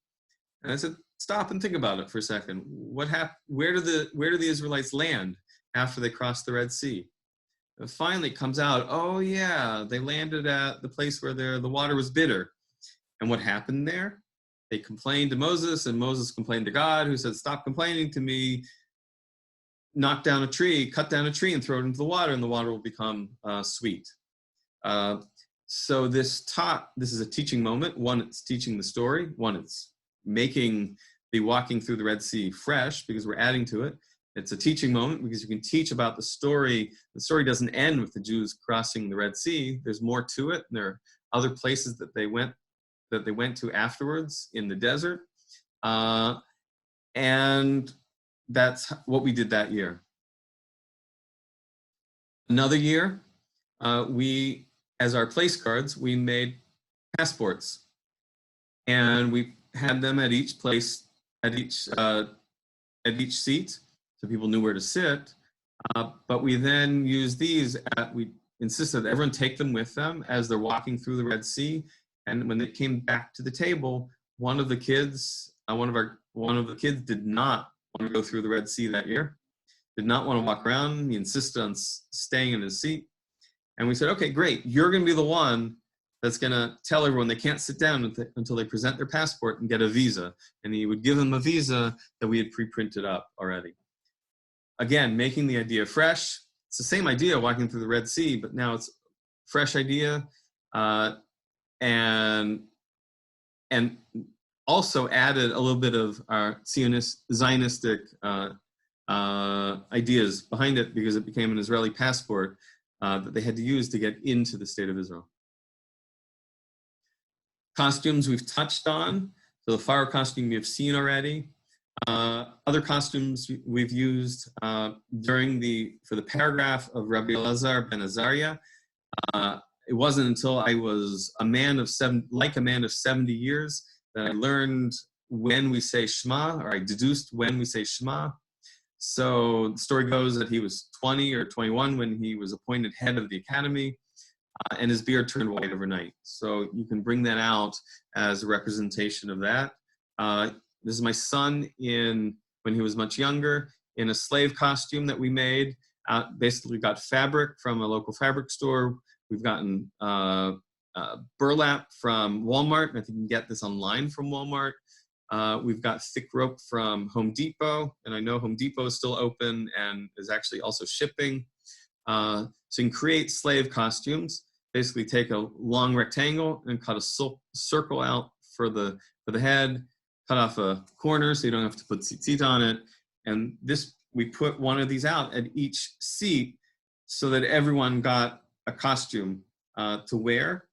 And I said, stop and think about it for a second. What happened? Where do the Israelites land after they crossed the Red Sea? And finally it comes out, oh yeah, they landed at the place where the water was bitter. And what happened there? They complained to Moses, and Moses complained to God, who said, stop complaining to me, knock down a tree, cut down a tree and throw it into the water, and the water will become sweet. So this is a teaching moment. One, it's teaching the story. One, it's making the walking through the Red Sea fresh because we're adding to it. It's a teaching moment because you can teach about the story. The story doesn't end with the Jews crossing the Red Sea. There's more to it. There are other places that they went to afterwards in the desert. And that's what we did that year. Another year, as our place cards, we made passports. And we had them at each place, at each seat, so people knew where to sit. But we then used these, we insisted that everyone take them with them as they're walking through the Red Sea. And when they came back to the table, one of the kids did not want to go through the Red Sea that year, did not want to walk around. He insisted on staying in his seat. And we said, okay, great. You're going to be the one that's going to tell everyone they can't sit down until they present their passport and get a visa. And he would give them a visa that we had pre-printed up already. Again, making the idea fresh. It's the same idea walking through the Red Sea, but now it's a fresh idea. And also added a little bit of our Zionistic ideas behind it because it became an Israeli passport that they had to use to get into the state of Israel. Costumes we've touched on. So the Pharaoh costume you've seen already. Other costumes we've used for the paragraph of Rabbi Elazar ben Azariah. It wasn't until I was a man of 70 years that I learned when we say Shema, or I deduced when we say Shema. So the story goes that he was 20 or 21 when he was appointed head of the academy, and his beard turned white overnight. So you can bring that out as a representation of that. This is my son when he was much younger, in a slave costume that we made. Basically got fabric from a local fabric store. We've gotten burlap from Walmart. I think you can get this online from Walmart. We've got thick rope from Home Depot, and I know Home Depot is still open and is actually also shipping. So you can create slave costumes. Basically take a long rectangle and cut a circle out for the head, cut off a corner so you don't have to put tzitzit on it. And we put one of these out at each seat so that everyone got a costume to wear.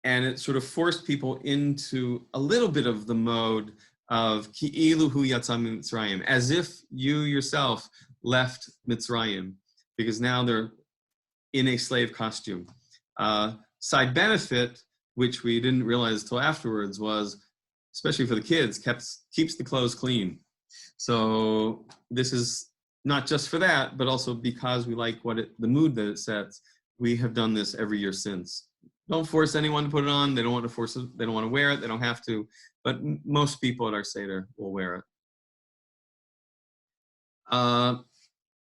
And it sort of forced people into a little bit of the mode of ki'ilu hu yatsa mitzrayim, as if you yourself left Mitzrayim, because now they're in a slave costume. Side benefit, which we didn't realize till afterwards, was, especially for the kids, keeps the clothes clean. So this is not just for that, but also because we like the mood that it sets. We have done this every year since. Don't force anyone to put it on. They don't want to force it. They don't want to wear it. They don't have to. But most people at our Seder will wear it.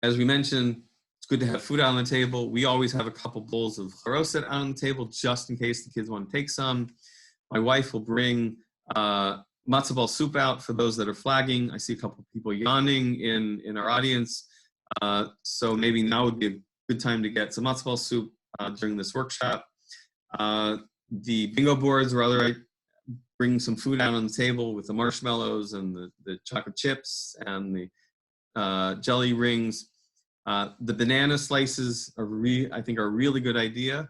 As we mentioned, it's good to have food out on the table. We always have a couple bowls of charoset out on the table just in case the kids want to take some. My wife will bring matzo ball soup out for those that are flagging. I see a couple of people yawning in our audience. So maybe now would be a good time to get some matzo ball soup during this workshop. The bingo boards, or I bring some food out on the table with the marshmallows and the chocolate chips and the jelly rings. The banana slices I think are a really good idea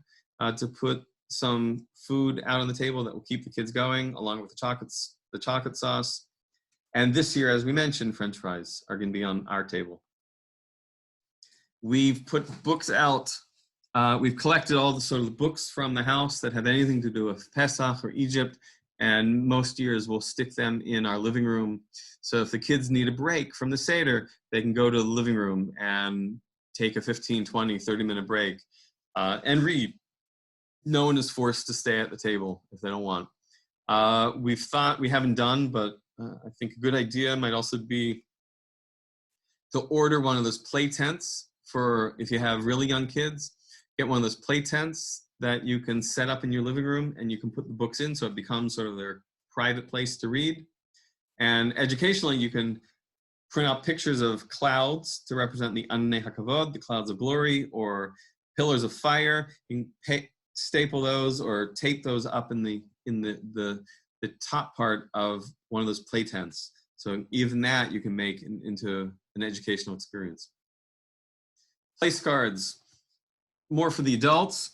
to put some food out on the table that will keep the kids going, along with the chocolate sauce. And this year, as we mentioned, French fries are going to be on our table. We've put books out. We've collected all the books from the house that have anything to do with Pesach or Egypt, and most years we'll stick them in our living room. So if the kids need a break from the Seder, they can go to the living room and take a 15, 20, 30-minute break and read. No one is forced to stay at the table if they don't want. We haven't done, but I think a good idea might also be to order one of those play tents for if you have really young kids. Get one of those play tents that you can set up in your living room, and you can put the books in, so it becomes sort of their private place to read. And educationally, you can print out pictures of clouds to represent the Anei HaKavod, the clouds of glory, or pillars of fire. You can staple those or tape those up in the top part of one of those play tents. So even that you can make into an educational experience. Place cards, more for the adults.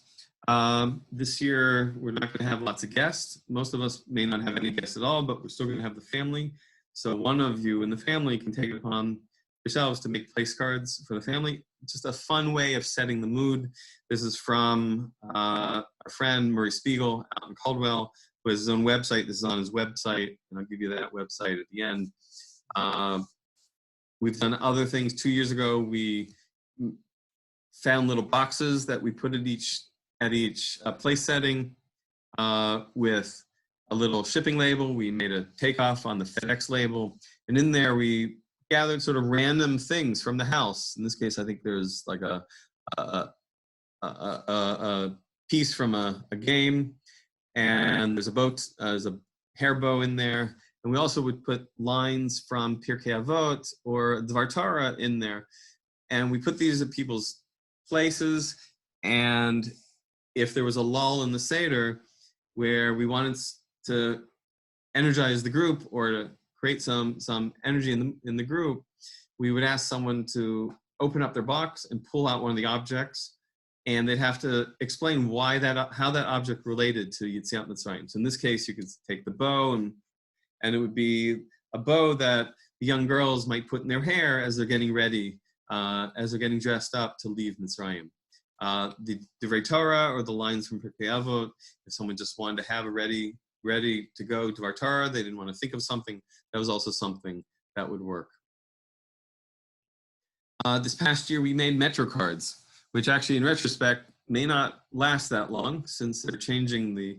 This year, we're not going to have lots of guests. Most of us may not have any guests at all, but we're still going to have the family. So one of you in the family can take it upon yourselves to make place cards for the family. Just a fun way of setting the mood. This is from our friend Murray Spiegel out in Caldwell, who has his own website. This is on his website, and I'll give you that website at the end. We've done other things. 2 years ago, we found little boxes that we put at each place setting with a little shipping label. We made a takeoff on the FedEx label, and in there we gathered sort of random things from the house. In this case, I think there's like a piece from a game, and there's a boat, there's a hair bow in there, and we also would put lines from Pirkei Avot or Dvar Torah in there, and we put these at people's places. And if there was a lull in the Seder where we wanted to energize the group or to create some energy in the group, we would ask someone to open up their box and pull out one of the objects, and they'd have to explain how that object related to Yetziat Mitzrayim. So in this case, you could take the bow, and it would be a bow that the young girls might put in their hair as they're getting ready, as they're getting dressed up to leave Mitzrayim. The Divrei Torah or the lines from Pirkei Avot, if someone just wanted to have a ready to go to Dvar Torah, they didn't want to think of something, that was also something that would work. This past year, we made Metro cards, which actually in retrospect may not last that long, since they're changing the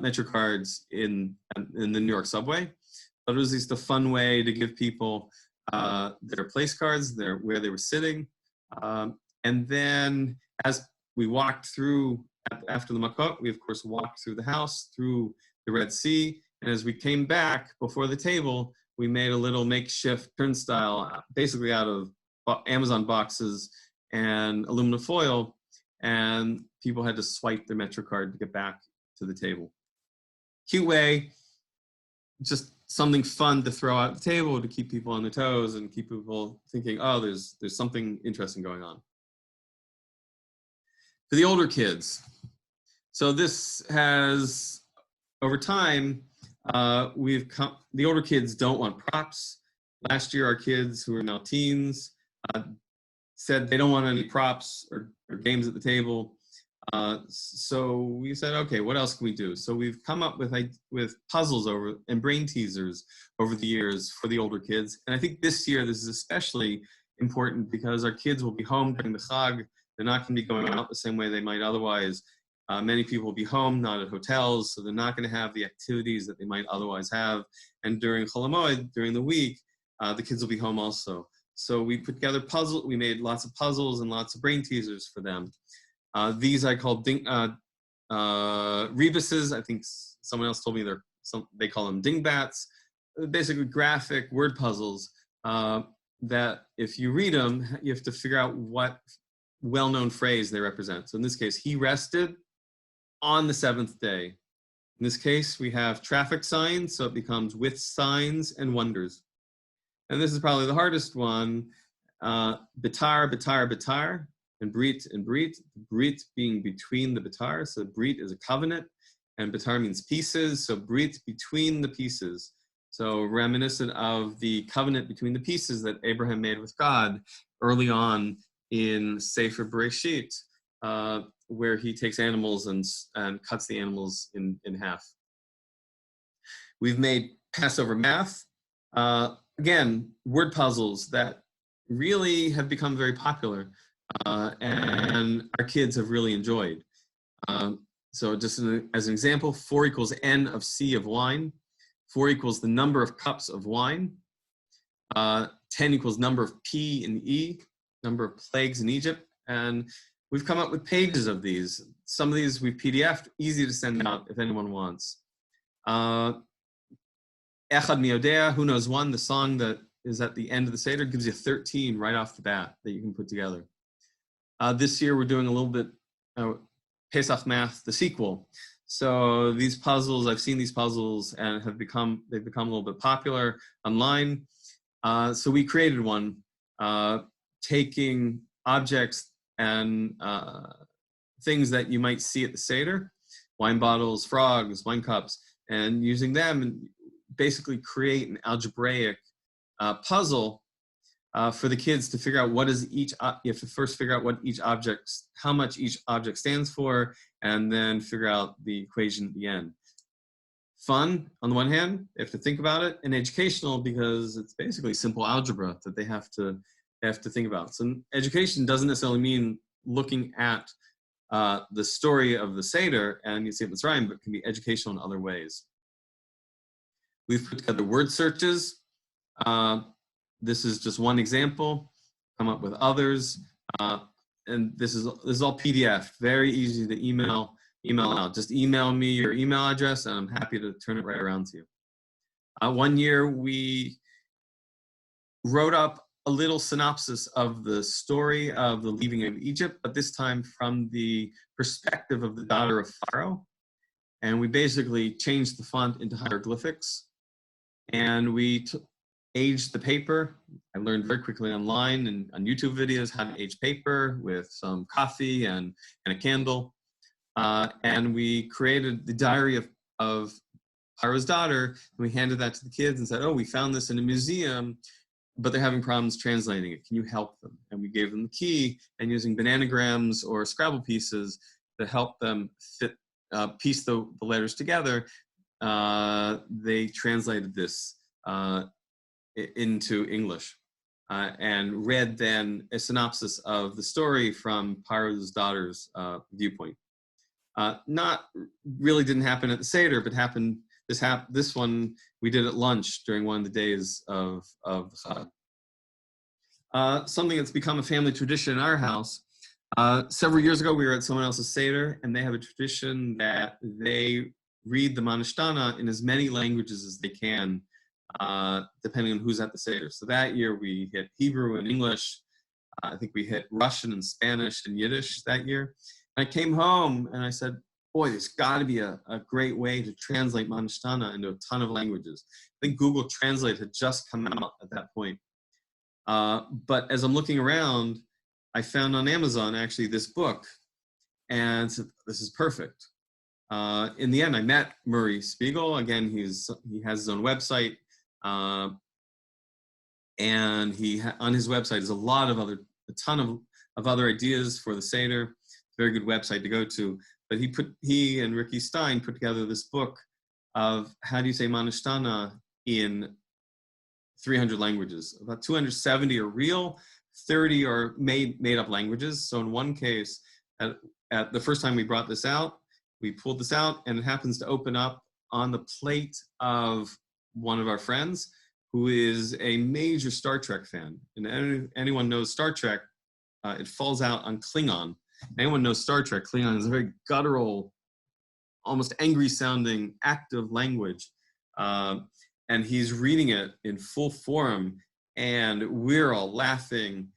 Metro cards in the New York subway. But it was just a fun way to give people their place cards, where they were sitting. And then as we walked through, after the Makot, we of course walked through the house, through the Red Sea. And as we came back before the table, we made a little makeshift turnstile, basically out of Amazon boxes and aluminum foil. And people had to swipe their Metro card to get back to the table. Cute way, just something fun to throw out the table to keep people on their toes and keep people thinking, oh, there's something interesting going on. For the older kids, so this has, over time, the older kids don't want props. Last year, our kids, who are now teens, said they don't want any props or games at the table. So we said, okay, what else can we do? So we've come up with puzzles and brain teasers over the years for the older kids. And I think this year, this is especially important because our kids will be home during the Chag. They're not going to be going out the same way they might otherwise. Many people will be home, not at hotels, so they're not going to have the activities that they might otherwise have. And during Chol HaMoed, during the week, the kids will be home also. So we put together puzzles. We made lots of puzzles and lots of brain teasers for them. These I call rebuses. I think someone else told me they call them dingbats. Basically graphic word puzzles that if you read them, you have to figure out what well-known phrase they represent. So in this case, he rested on the seventh day. In this case, we have traffic signs, so it becomes with signs and wonders. And this is probably the hardest one. Bitar, bitar, bitar, and brit, and brit. Brit being between the bitar, so brit is a covenant, and bitar means pieces, so brit between the pieces. So reminiscent of the covenant between the pieces that Abraham made with God early on in Sefer Bereshit, where he takes animals and cuts the animals in half. We've made Passover math. Again, word puzzles that really have become very popular. and our kids have really enjoyed. So just as an example, 4 equals N of C of wine. 4 equals the number of cups of wine. 10 equals number of P in E, number of plagues in Egypt. And we've come up with pages of these. Some of these we've PDF'd, easy to send out if anyone wants. Echad Miodea, who knows one, the song that is at the end of the Seder gives you 13 right off the bat that you can put together. This year we're doing a little bit Pesach Math, the sequel. So these puzzles, I've seen these puzzles and they've become a little bit popular online. So we created one, taking objects and things that you might see at the Seder, wine bottles, frogs, wine cups, and using them and basically create an algebraic puzzle for the kids to figure out what is each, you have to first figure out what each object, how much each object stands for, and then figure out the equation at the end. Fun on the one hand, they have to think about it, and educational because it's basically simple algebra that they have to think about. So education doesn't necessarily mean looking at the story of the Seder and Yetziat Mitzrayim, but can be educational in other ways. We've put together word searches. This is just one example. Come up with others, and this is all PDF. Very easy to email out. Just email me your email address, and I'm happy to turn it right around to you. One year we wrote up a little synopsis of the story of the leaving of Egypt, but this time from the perspective of the daughter of Pharaoh, and we basically changed the font into hieroglyphics, and we aged the paper. I learned very quickly online and on YouTube videos how to age paper with some coffee and a candle. And we created the diary of Pharaoh's daughter, and we handed that to the kids and said, oh, we found this in a museum, but they're having problems translating it. Can you help them? And we gave them the key, and using bananagrams or Scrabble pieces to help them piece the letters together, they translated this into English and read then a synopsis of the story from Pharaoh's daughter's viewpoint. Not really didn't happen at the Seder, but happened. This one we did at lunch during one of the days of Chag. Something that's become a family tradition in our house. Several years ago, we were at someone else's Seder, and they have a tradition that they read the Manishtana in as many languages as they can, depending on who's at the Seder. So that year we hit Hebrew and English. I think we hit Russian and Spanish and Yiddish that year. And I came home and I said, boy, there's got to be a great way to translate Manishtana into a ton of languages. I think Google Translate had just come out at that point. But as I'm looking around, I found on Amazon actually this book, and said, this is perfect. In the end, I met Murray Spiegel. Again, he has his own website, and on his website is a ton of other ideas for the Seder. Very good website to go to. But he and Ricky Stein put together this book of how do you say Manishtana in 300 languages. About 270 are real, 30 are made up languages. So in one case, at the first time we brought this out, we pulled this out, and it happens to open up on the plate of one of our friends who is a major Star Trek fan. And anyone knows Star Trek, it falls out on Klingon. Anyone knows Star Trek, Klingon is a very guttural, almost angry sounding, active language. And he's reading it in full form, and we're all laughing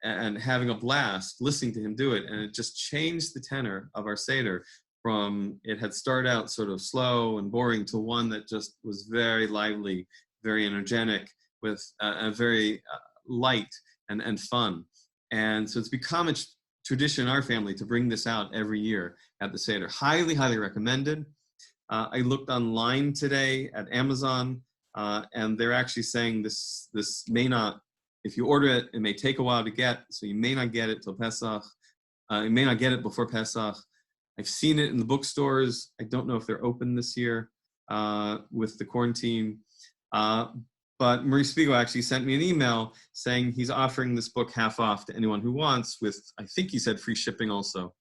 and having a blast listening to him do it. And it just changed the tenor of our Seder from it had started out sort of slow and boring to one that just was very lively, very energetic, with a very light and fun. And so it's become a tradition in our family to bring this out every year at the Seder. Highly, highly recommended. I looked online today at Amazon, and they're actually saying this may not, if you order it, it may take a while to get, so you may not get it till Pesach. You may not get it before Pesach. I've seen it in the bookstores. I don't know if they're open this year with the quarantine. but Maurice Spiegel actually sent me an email saying he's offering this book half off to anyone who wants, with, I think he said, free shipping also.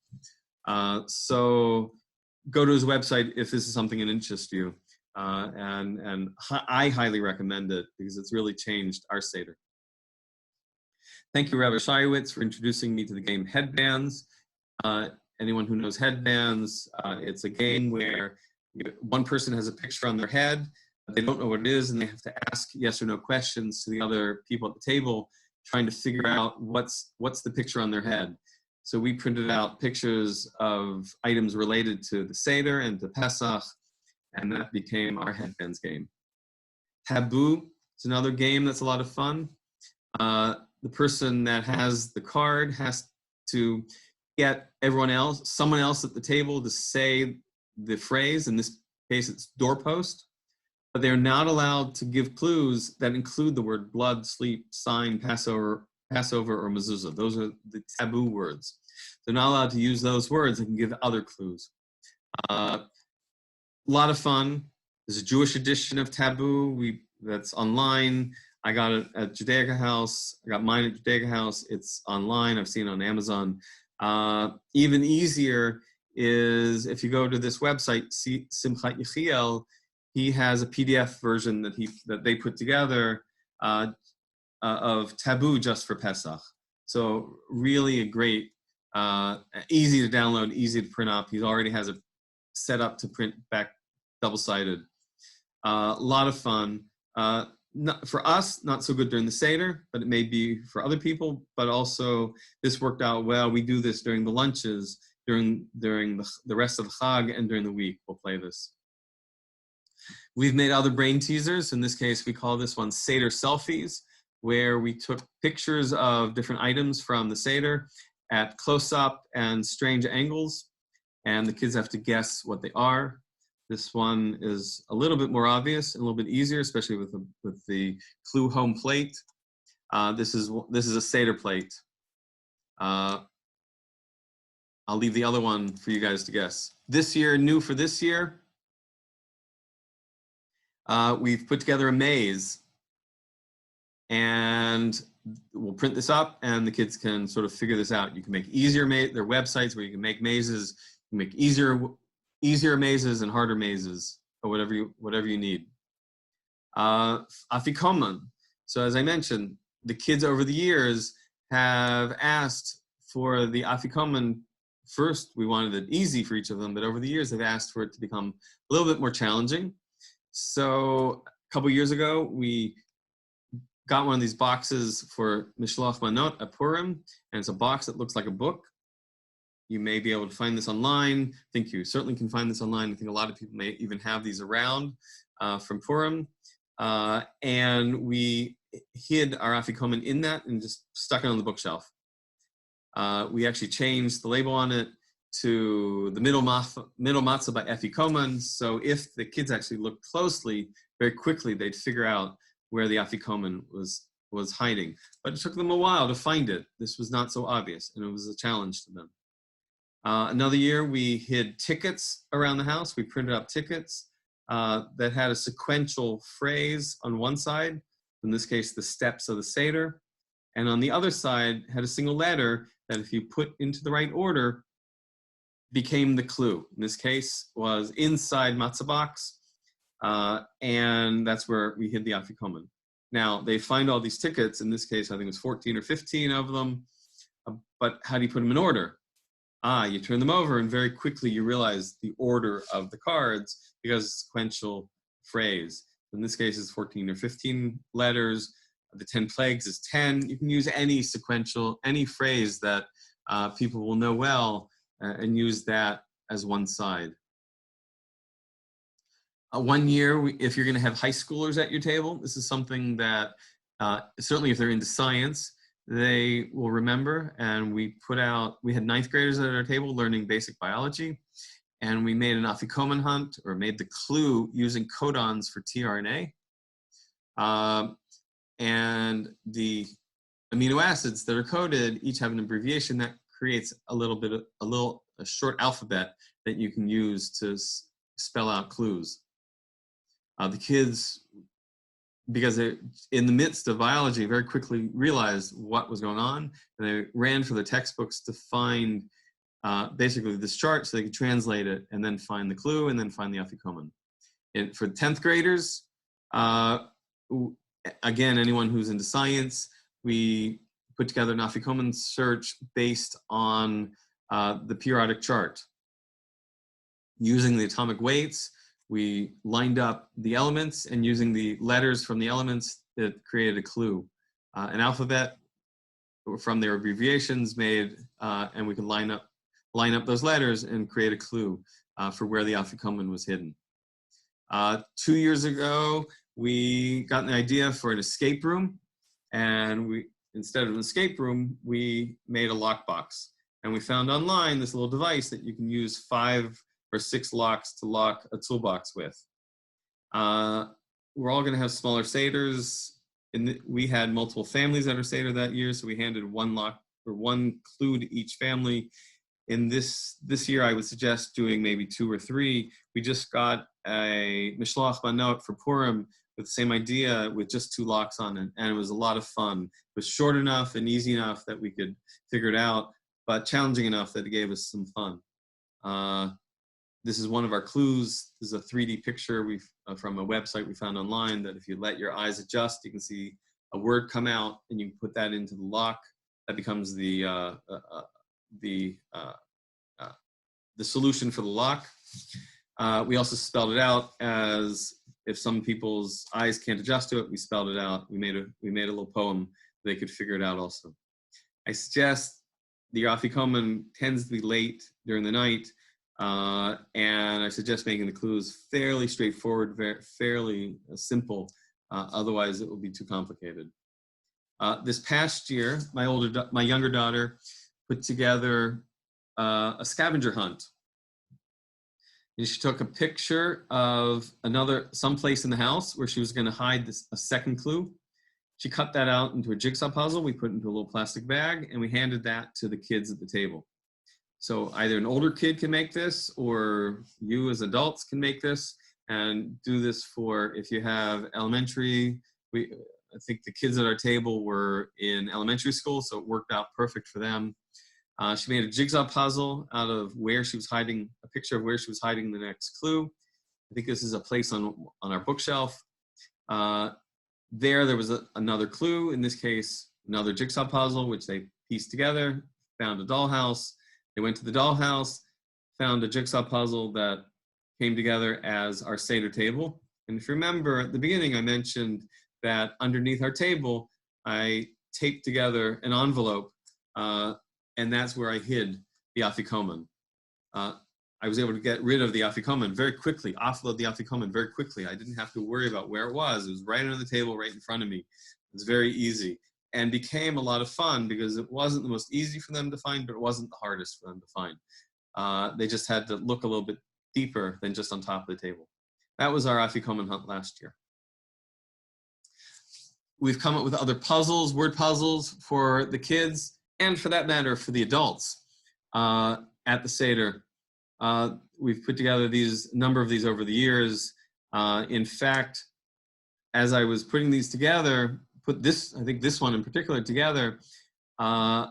So go to his website if this is something that interests you. And I highly recommend it because it's really changed our Seder. Thank you, Rabbi Shaiwitz, for introducing me to the game Headbands. Anyone who knows Headbands, it's a game where one person has a picture on their head, they don't know what it is, and they have to ask yes or no questions to the other people at the table, trying to figure out what's the picture on their head. So we printed out pictures of items related to the Seder and to Pesach, and that became our Headbands game. Taboo is another game that's a lot of fun. The person that has the card has to get someone else at the table to say the phrase. In this case, it's doorpost. But they're not allowed to give clues that include the word blood, sleep, sign, Passover, or mezuzah. Those are the taboo words. They're not allowed to use those words. They can give other clues. A lot of fun. There's a Jewish edition of Taboo that's online. I got it at Judaica House. I got mine at Judaica House. It's online. I've seen it on Amazon. Even easier is if you go to this website, Simchat Yechiel, he has a PDF version that they put together of Taboo just for Pesach. So really a great, easy to download, easy to print up. He already has it set up to print back double-sided. A lot of fun. For us, not so good during the Seder, but it may be for other people. But also, this worked out well. We do this during the lunches, during the rest of the Chag, and during the week. We'll play this. We've made other brain teasers. In this case, we call this one Seder Selfies, where we took pictures of different items from the Seder at close-up and strange angles, and the kids have to guess what they are. This one is a little bit more obvious and a little bit easier, especially with the clue home plate. This is a Seder plate. I'll leave the other one for you guys to guess. This year, new for this year, we've put together a maze, and we'll print this up, and the kids can sort of figure this out. You can make easier there are websites where you can make mazes. You can make easier mazes and harder mazes, or whatever you need. Afikoman. So as I mentioned, the kids over the years have asked for the Afikoman. First, we wanted it easy for each of them, but over the years, they've asked for it to become a little bit more challenging. So a couple years ago, we got one of these boxes for Mishloach Manot at Purim, and it's a box that looks like a book. You may be able to find this online. I think you certainly can find this online. I think a lot of people may even have these around from Purim. And we hid our Afikoman in that and just stuck it on the bookshelf. We actually changed the label on it to the middle matzah by Afikoman. So if the kids actually looked closely, very quickly, they'd figure out where the Afikoman was hiding. But it took them a while to find it. This was not so obvious, and it was a challenge to them. Another year, we hid tickets around the house. We printed up tickets that had a sequential phrase on one side, in this case, the steps of the Seder, and on the other side had a single letter that if you put into the right order, became the clue. In this case, was inside matzah box, and that's where we hid the Afikoman. Now, they find all these tickets. In this case, I think it was 14 or 15 of them, but how do you put them in order? You turn them over, and very quickly you realize the order of the cards because it's a sequential phrase. In this case, it's 14 or 15 letters. The 10 plagues is 10. You can use any phrase that people will know well and use that as one side. One year, if you're going to have high schoolers at your table, this is something that certainly if they're into science, they will remember. And we had ninth graders at our table learning basic biology, and we made an Afikoman hunt, or made the clue using codons for tRNA. And the amino acids that are coded each have an abbreviation that creates a short alphabet that you can use to spell out clues. The kids because in the midst of biology, very quickly realized what was going on, and they ran for the textbooks to find basically this chart so they could translate it and then find the clue and then find the afikomen. And for 10th graders, again, anyone who's into science, we put together an afikomen search based on the periodic chart. Using the atomic weights, we lined up the elements, and using the letters from the elements, it created a clue. An alphabet from their abbreviations made, and we could line up those letters and create a clue for where the afikomen was hidden. 2 years ago, we got an idea for an escape room, and instead of an escape room, we made a lockbox. And we found online this little device that you can use 5 or 6 locks to lock a toolbox with. We're all going to have smaller Seders. We had multiple families at our Seder that year, so we handed one lock or one clue to each family. In this year, I would suggest doing maybe 2 or 3. We just got a Mishloach Manot for Purim with the same idea with just 2 locks on it, and it was a lot of fun. It was short enough and easy enough that we could figure it out, but challenging enough that it gave us some fun. This is one of our clues. This is a 3D picture from a website we found online that if you let your eyes adjust, you can see a word come out, and you can put that into the lock. That becomes the solution for the lock. We also spelled it out as if some people's eyes can't adjust to it, we spelled it out. We made a little poem so they could figure it out also. I suggest the afikomen tends to be late during the night, and I suggest making the clues fairly straightforward, fairly simple. Otherwise, it will be too complicated. This past year, my younger daughter put together a scavenger hunt. And she took a picture of some place in the house where she was going to hide a second clue. She cut that out into a jigsaw puzzle. We put it into a little plastic bag, and we handed that to the kids at the table. So either an older kid can make this, or you as adults can make this and do this for, if you have elementary. I think the kids at our table were in elementary school, so it worked out perfect for them. She made a jigsaw puzzle out of where she was hiding, a picture of where she was hiding the next clue. I think this is a place on our bookshelf. There was another clue, in this case, another jigsaw puzzle, which they pieced together, found a dollhouse. They went to the dollhouse, found a jigsaw puzzle that came together as our Seder table. And if you remember, at the beginning, I mentioned that underneath our table, I taped together an envelope, and that's where I hid the afikomen. I was able to get rid of the afikomen very quickly, offload the afikomen very quickly. I didn't have to worry about where it was. It was right under the table, right in front of me. It was very easy, and became a lot of fun because it wasn't the most easy for them to find, but it wasn't the hardest for them to find. They just had to look a little bit deeper than just on top of the table. That was our afikomen hunt last year. We've come up with other puzzles, word puzzles for the kids, and for that matter, for the adults at the Seder. We've put together a number of these over the years. In fact, as I was putting these together, I think this one in particular together, I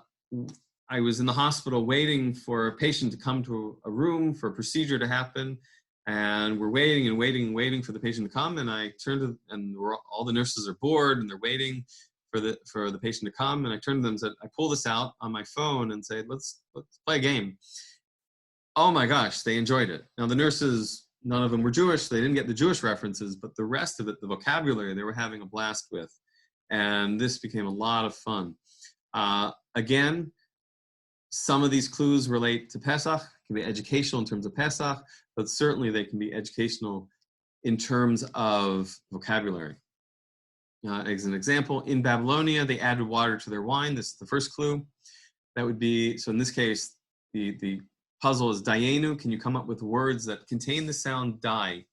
was in the hospital waiting for a patient to come to a room for a procedure to happen. And we're waiting and waiting and waiting for the patient to come. And I turned to, and all the nurses are bored and they're waiting for the patient to come. And I turned to them and said, I pull this out on my phone and say, let's play a game. Oh my gosh, they enjoyed it. Now the nurses, none of them were Jewish. They didn't get the Jewish references, but the rest of it, the vocabulary, they were having a blast with. And this became a lot of fun. Again, some of these clues relate to Pesach, can be educational in terms of Pesach, but certainly they can be educational in terms of vocabulary. As an example, in Babylonia, they added water to their wine. This is the first clue. That would be, so in this case, the puzzle is Dayenu. Can you come up with words that contain the sound die?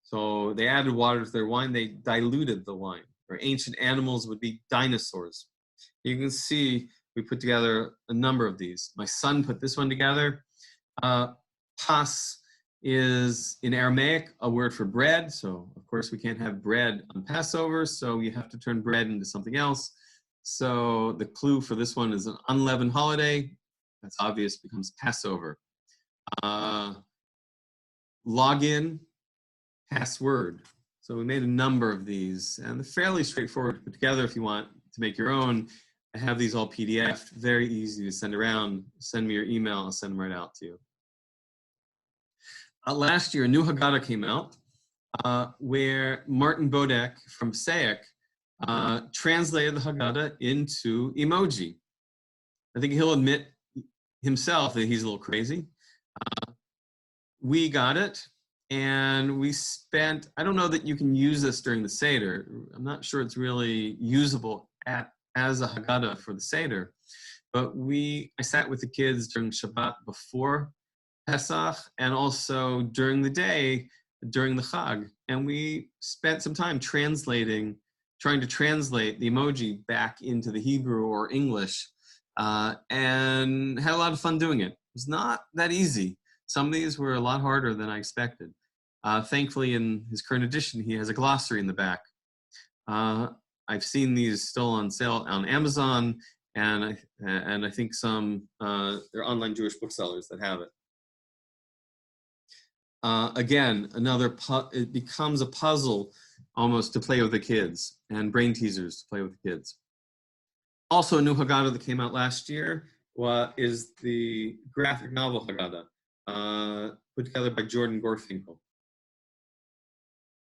So they added water to their wine. They diluted the wine. Or ancient animals would be dinosaurs. You can see we put together a number of these. My son put this one together. Pas is in Aramaic a word for bread. So of course, we can't have bread on Passover, so you have to turn bread into something else. So the clue for this one is an unleavened holiday. That's obvious, becomes Passover. Login, password. So we made a number of these, and they're fairly straightforward to put together if you want to make your own. I have these all PDF, very easy to send around. Send me your email, I'll send them right out to you. Last year, a new Haggadah came out where Martin Bodek from Pesach translated the Haggadah into emoji. I think he'll admit himself that he's a little crazy. We got it, and we spent, I don't know that you can use this during the Seder. I'm not sure it's really usable as a Haggadah for the Seder, but I sat with the kids during Shabbat before Pesach and also during the day, during the Chag, and we spent some time trying to translate the emoji back into the Hebrew or English, and had a lot of fun doing it. It was not that easy. Some of these were a lot harder than I expected. Thankfully, in his current edition, he has a glossary in the back. I've seen these still on sale on Amazon, and I think some there are online Jewish booksellers that have it. Again, it becomes a puzzle almost to play with the kids, and brain teasers to play with the kids. Also, a new Haggadah that came out last year is the graphic novel Haggadah, put together by Jordan Gorfinkel.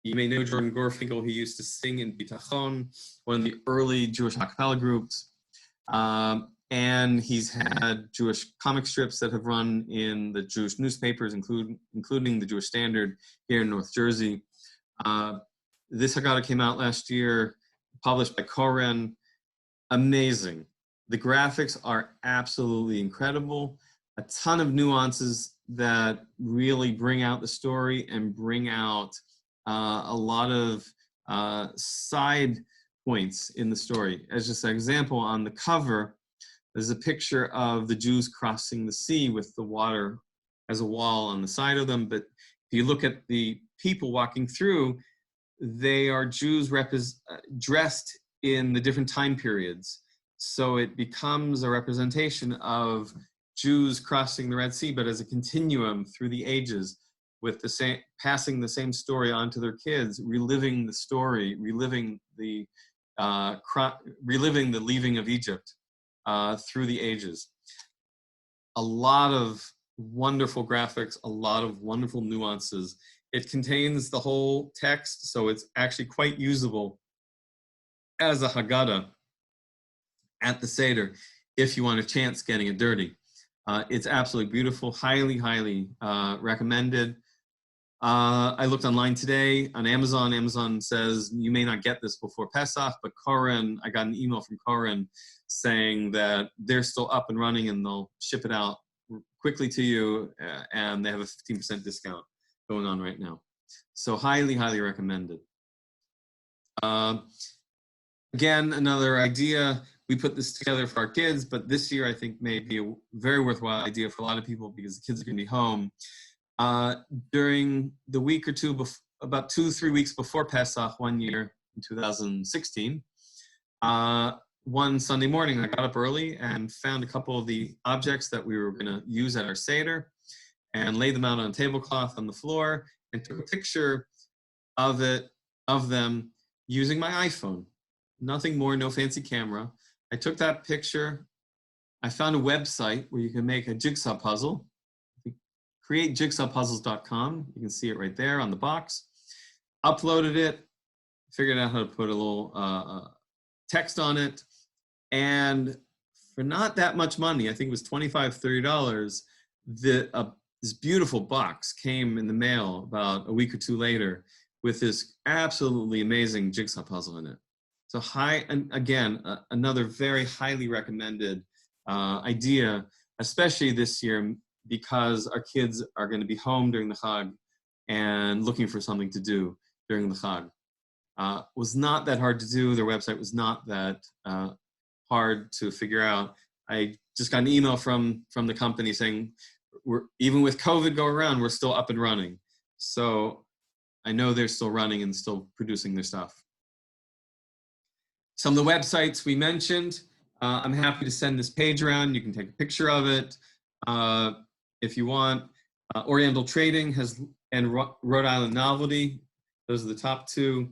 You may know Jordan Gorfinkel. He used to sing in Bitachon, one of the early Jewish a cappella groups. And he's had Jewish comic strips that have run in the Jewish newspapers, including the Jewish Standard here in North Jersey. This Haggadah came out last year, published by Koren. Amazing. The graphics are absolutely incredible. A ton of nuances that really bring out the story and bring out a lot of side points in the story. As just an example, on the cover, there's a picture of the Jews crossing the sea with the water as a wall on the side of them. But if you look at the people walking through, they are Jews dressed in the different time periods. So it becomes a representation of Jews crossing the Red Sea, but as a continuum through the ages, with passing the same story on to their kids, reliving the story, reliving the leaving of Egypt through the ages. A lot of wonderful graphics, a lot of wonderful nuances. It contains the whole text, so it's actually quite usable as a Haggadah at the Seder if you want a chance getting it dirty. It's absolutely beautiful, highly, highly recommended. I looked online today on Amazon. Amazon says you may not get this before Pesach, but Koren, I got an email from Koren saying that they're still up and running and they'll ship it out quickly to you, and they have a 15% discount going on right now. So highly, highly recommended. Again, another idea. We put this together for our kids, but this year I think may be a very worthwhile idea for a lot of people because the kids are going to be home. During the week or two, about 2-3 weeks before Pesach, one year in 2016, one Sunday morning I got up early and found a couple of the objects that we were going to use at our Seder and laid them out on a tablecloth on the floor and took a picture of them using my iPhone. Nothing more, no fancy camera. I took that picture. I found a website where you can make a jigsaw puzzle. CreateJigsawPuzzles.com. You can see it right there on the box. Uploaded it, figured out how to put a little text on it. And for not that much money, I think it was $25, $30, this beautiful box came in the mail about a week or two later with this absolutely amazing jigsaw puzzle in it. So another very highly recommended idea, especially this year because our kids are going to be home during the Chag and looking for something to do during the Chag. Was not that hard to do. Their website was not that hard to figure out. I just got an email from the company saying, even with COVID going around, we're still up and running. So I know they're still running and still producing their stuff. Some of the websites we mentioned, I'm happy to send this page around. You can take a picture of it if you want. Oriental Trading and Rhode Island Novelty, those are the top two,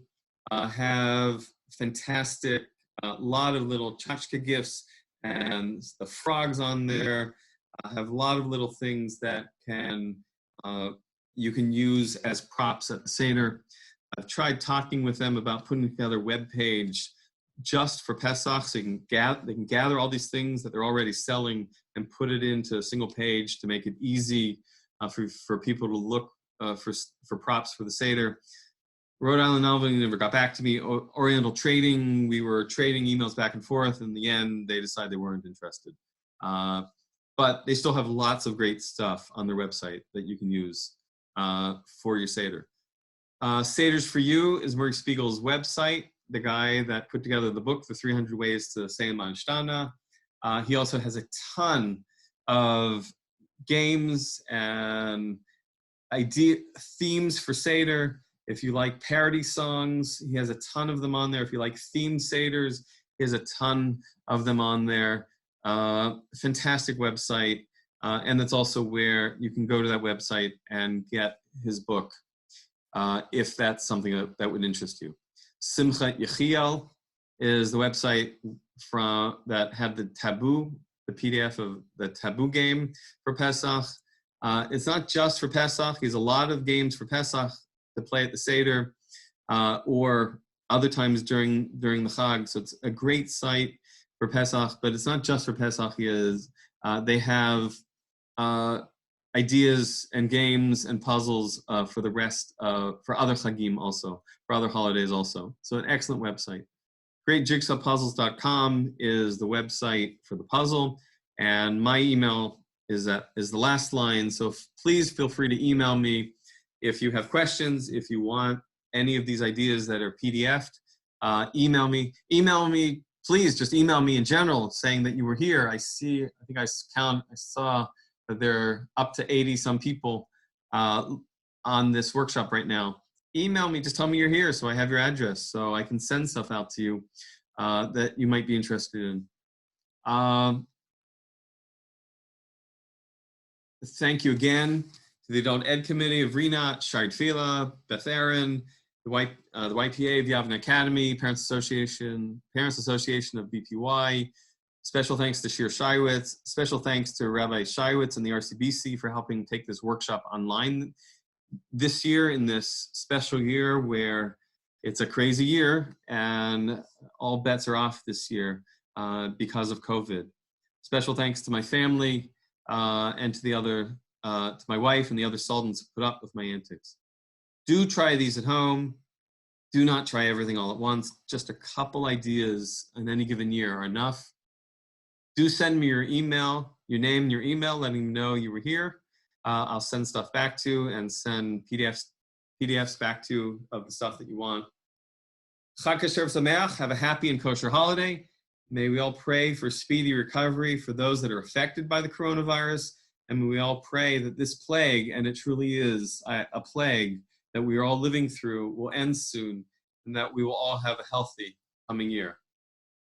have fantastic, lot of little tchotchke gifts and the frogs on there. Have a lot of little things that you can use as props at the Seder. I've tried talking with them about putting together a web page just for Pesach, so they can gather all these things that they're already selling and put it into a single page to make it easy for people to look for props for the Seder. Rhode Island Novelty never got back to me. Oriental Trading, we were trading emails back and forth. In the end, they decided they weren't interested. But they still have lots of great stuff on their website that you can use for your Seder. Seders for You is Murray Spiegel's website, the guy that put together the book, The 300 Ways to Say Manstana. He also has a ton of games and themes for Seder. If you like parody songs, he has a ton of them on there. If you like themed Seders, he has a ton of them on there. Fantastic website. And that's also where you can go to that website and get his book, if that's something that would interest you. Simchat Yechiel is the website that had the PDF of the Taboo game for Pesach. It's not just for Pesach. He has a lot of games for Pesach to play at the Seder or other times during the Chag. So it's a great site for Pesach, but it's not just for Pesach. They have ideas and games and puzzles for the rest, for other Chagim also, for other holidays also. So an excellent website. GreatJigsawPuzzles.com is the website for the puzzle, and my email is the last line. So please feel free to email me if you have questions, if you want any of these ideas that are PDF'd. Email me. Please just email me in general saying that you were here. I saw that there are up to 80 some people on this workshop right now. Email me, just tell me you're here so I have your address so I can send stuff out to you that you might be interested in. Thank you again to the Adult Ed Committee of Rinat, Shai Tfila, Beth Aaron, the YPA of Yavne Academy, Parents Association of BPY. Special thanks to Shir Shaiwitz. Special thanks to Rabbi Shaiwitz and the RCBC for helping take this workshop online this year, in this special year where it's a crazy year and all bets are off this year because of COVID. Special thanks to my family and to my wife and the other sultans who put up with my antics. Do try these at home. Do not try everything all at once. Just a couple ideas in any given year are enough. Do send me your email, your name and your email, letting me know you were here. I'll send stuff back to you and send PDFs back to you of the stuff that you want. Chag Kasher Sameach, have a happy and kosher holiday. May we all pray for speedy recovery for those that are affected by the coronavirus. And may we all pray that this plague, and it truly is a plague that we are all living through, will end soon, and that we will all have a healthy coming year.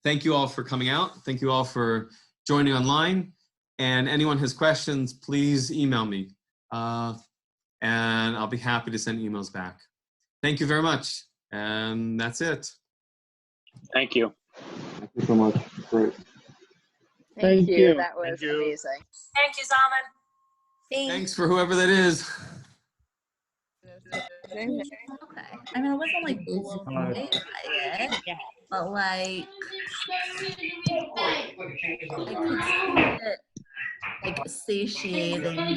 Thank you all for coming out. Thank you all for joining online. And anyone has questions, please email me. And I'll be happy to send emails back. Thank you very much. And that's it. Thank you. Thank you so much. Great. Thank Thank you. you. That was Thank you. amazing. Thank you, Zalman. Thanks for whoever that is. Amazing. Okay. I mean, I wasn't like blown away by it, but like I could see it like satiating my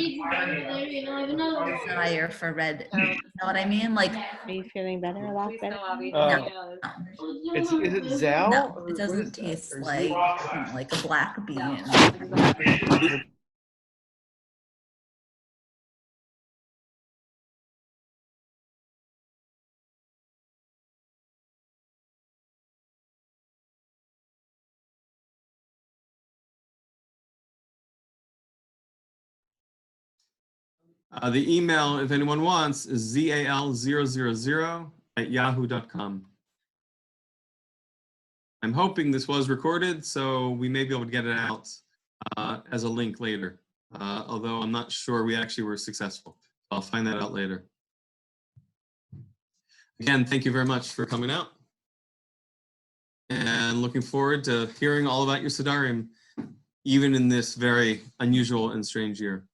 desire for red. You know what I mean? Like Are you feeling better? A lot better? no, Is it Zal? no, or it what doesn't is that? taste Or is like it- like a black bean. The email, if anyone wants, is zal000@yahoo.com. I'm hoping this was recorded, so we may be able to get it out as a link later, although I'm not sure we actually were successful. I'll find that out later. Again, thank you very much for coming out. And looking forward to hearing all about your Sedarim, even in this very unusual and strange year.